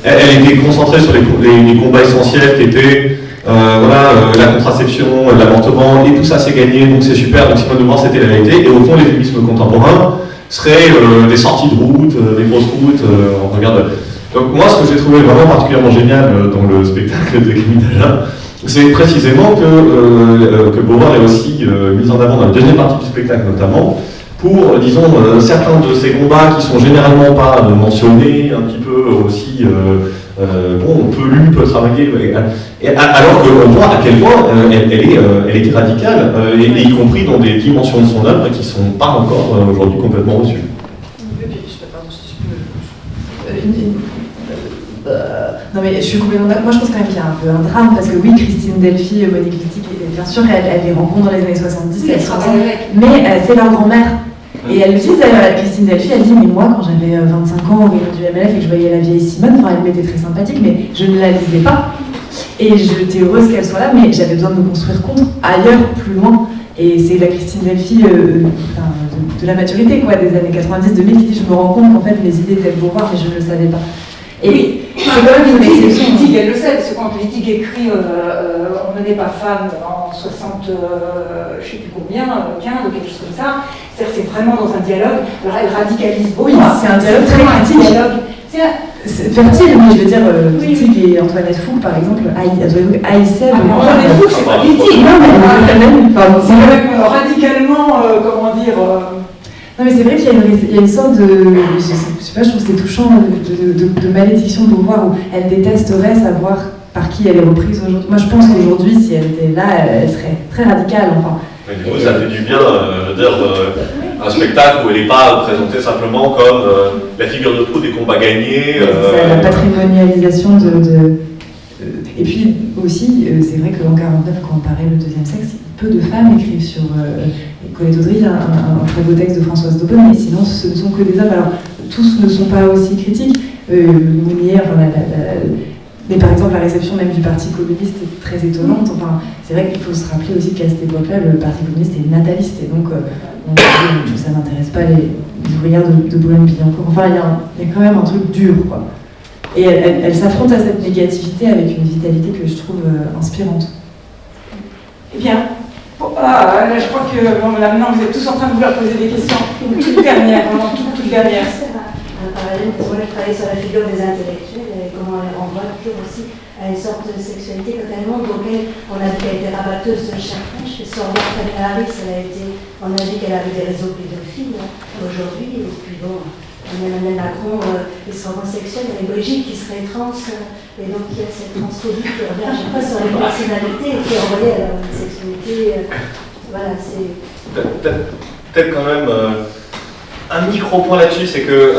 elle était concentrée sur les combats essentiels qui étaient la contraception, l'avortement, et tout ça c'est gagné, donc c'est super, donc Simone de Beauvoir c'était la réalité, et au fond les féminismes contemporains seraient des sorties de route, des fausses routes, on regarde. Donc moi, ce que j'ai trouvé vraiment particulièrement génial dans le spectacle de Camille Dagen, c'est précisément que Beauvoir est aussi mise en avant dans la deuxième partie du spectacle notamment, pour, disons, certains de ces combats qui sont généralement pas mentionnés, un petit peu aussi, bon, peu lus, peu travaillés, alors qu'on voit à quel point elle était radicale, et y compris dans des dimensions de son œuvre qui ne sont pas encore aujourd'hui complètement reçues. Non mais je suis complètement d'accord. Moi je pense quand même qu'il y a un peu un drame parce que oui, Christine Delphi, Monique Wittig, bien sûr, elle les rencontre dans les années 70, oui, mais c'est leur grand-mère. Et elle le dit d'ailleurs, Christine Delphi, elle dit mais moi quand j'avais 25 ans au réunion du MLF et que je voyais la vieille Simone, enfin elle m'était très sympathique, mais je ne la lisais pas. Et j'étais heureuse qu'elle soit là, mais j'avais besoin de me construire contre, ailleurs, plus loin. Et c'est la Christine Delphi de la maturité quoi, des années 90-2000 qui dit je me rends compte qu'en fait mes idées étaient Beauvoir mais je ne le savais pas. Et oui, c'est quand même une exception. Wittig, elle le sait, parce que quand Wittig écrit On ne naît pas femme en 60, je ne sais plus combien, 15 ou quelque chose comme ça, c'est vraiment dans un dialogue. Alors elle radicalise beaucoup. Oui, c'est un dialogue très critique. C'est fertile, mais je veux dire, Wittig et Antoinette Fouque, par exemple, haïssaient. Antoinette Fouque, c'est pas Wittig. Non, mais c'est quand même radicalement, comment dire. Non mais c'est vrai qu'il y a une sorte de, je sais pas, je trouve que c'est touchant, de malédiction de Beauvoir où elle détesterait savoir par qui elle est reprise aujourd'hui. Moi je pense qu'aujourd'hui, si elle était là, elle serait très radicale, enfin. Mais du coup, ça fait du bien de dire un spectacle où elle n'est pas présentée simplement comme la figure de proue des combats gagnés. La patrimonialisation Et puis aussi, c'est vrai qu'en 49, quand apparaît le deuxième sexe, peu de femmes écrivent sur Colette Audry, un très beau texte de Françoise Daubonne, mais sinon ce ne sont que des hommes. Alors tous ne sont pas aussi critiques. Mounier, mais par exemple la réception même du Parti communiste est très étonnante. Enfin, c'est vrai qu'il faut se rappeler aussi qu'à cette époque-là, le Parti communiste est nataliste, et donc ça n'intéresse pas les ouvrières de Boulogne-Billancourt. Enfin, il y a quand même un truc dur, quoi. Et elle s'affronte à cette négativité avec une vitalité que je trouve inspirante. Eh bien, je crois que là maintenant vous êtes tous en train de vouloir poser des questions. Une toute dernière, vraiment toute dernière. Un parallèle, parce que moi je travaille sur la figure des intellectuels et comment elle renvoie toujours aussi à une sorte de sexualité quand elle montre. Donc on a dit qu'elle était rabatteuse de chaque franche, et sur Martha Harris, on a dit qu'elle avait des réseaux pédophiles aujourd'hui, et puis bon. Emmanuel Macron est homosexuel, il y a Brigitte qui serait trans, et donc il y a cette transphobie qui revient à chaque fois sur les personnalités et qui est envoyée à la sexualité. Voilà, c'est. Peut-être quand même un micro-point là-dessus, c'est que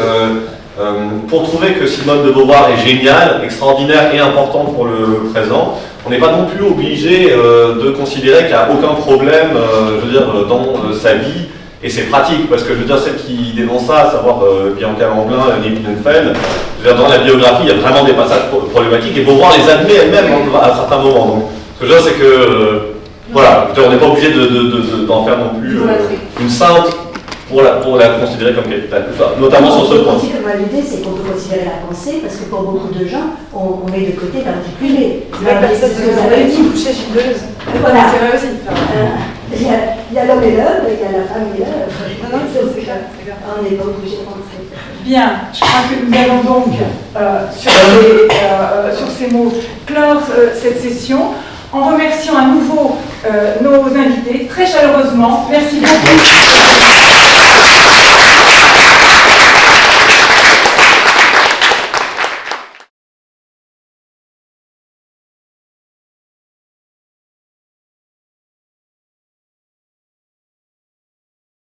pour trouver que Simone de Beauvoir est géniale, extraordinaire et importante pour le présent, on n'est pas non plus obligé de considérer qu'il n'y a aucun problème je veux dire, dans sa vie. Et c'est pratique, parce que je veux dire, celle qui dénonce ça, à savoir Bianca Lamblin, Nelly Bienenfeld, dans la biographie, il y a vraiment des passages problématiques, et Beauvoir les admet elle-même à certains moments. Donc, ce que je veux dire, c'est que, voilà, on n'est pas obligé d'en faire non plus une sainte pour la considérer comme capitale, notamment sur ce point. L'idée, c'est qu'on peut considérer la pensée, parce que pour beaucoup de gens, on met de côté l'articulé. C'est vrai que ça, c'est ce que vous avez dit, coucher chez une gueuleuse. Voilà. C'est vrai aussi. Il y a l'homme et l'homme, il y a la femme et l'homme. Non, c'est clair. On n'est pas obligé de rentrer. Bien, je crois que nous allons donc, sur ces mots, clore cette session en remerciant à nouveau nos invités très chaleureusement. Merci beaucoup.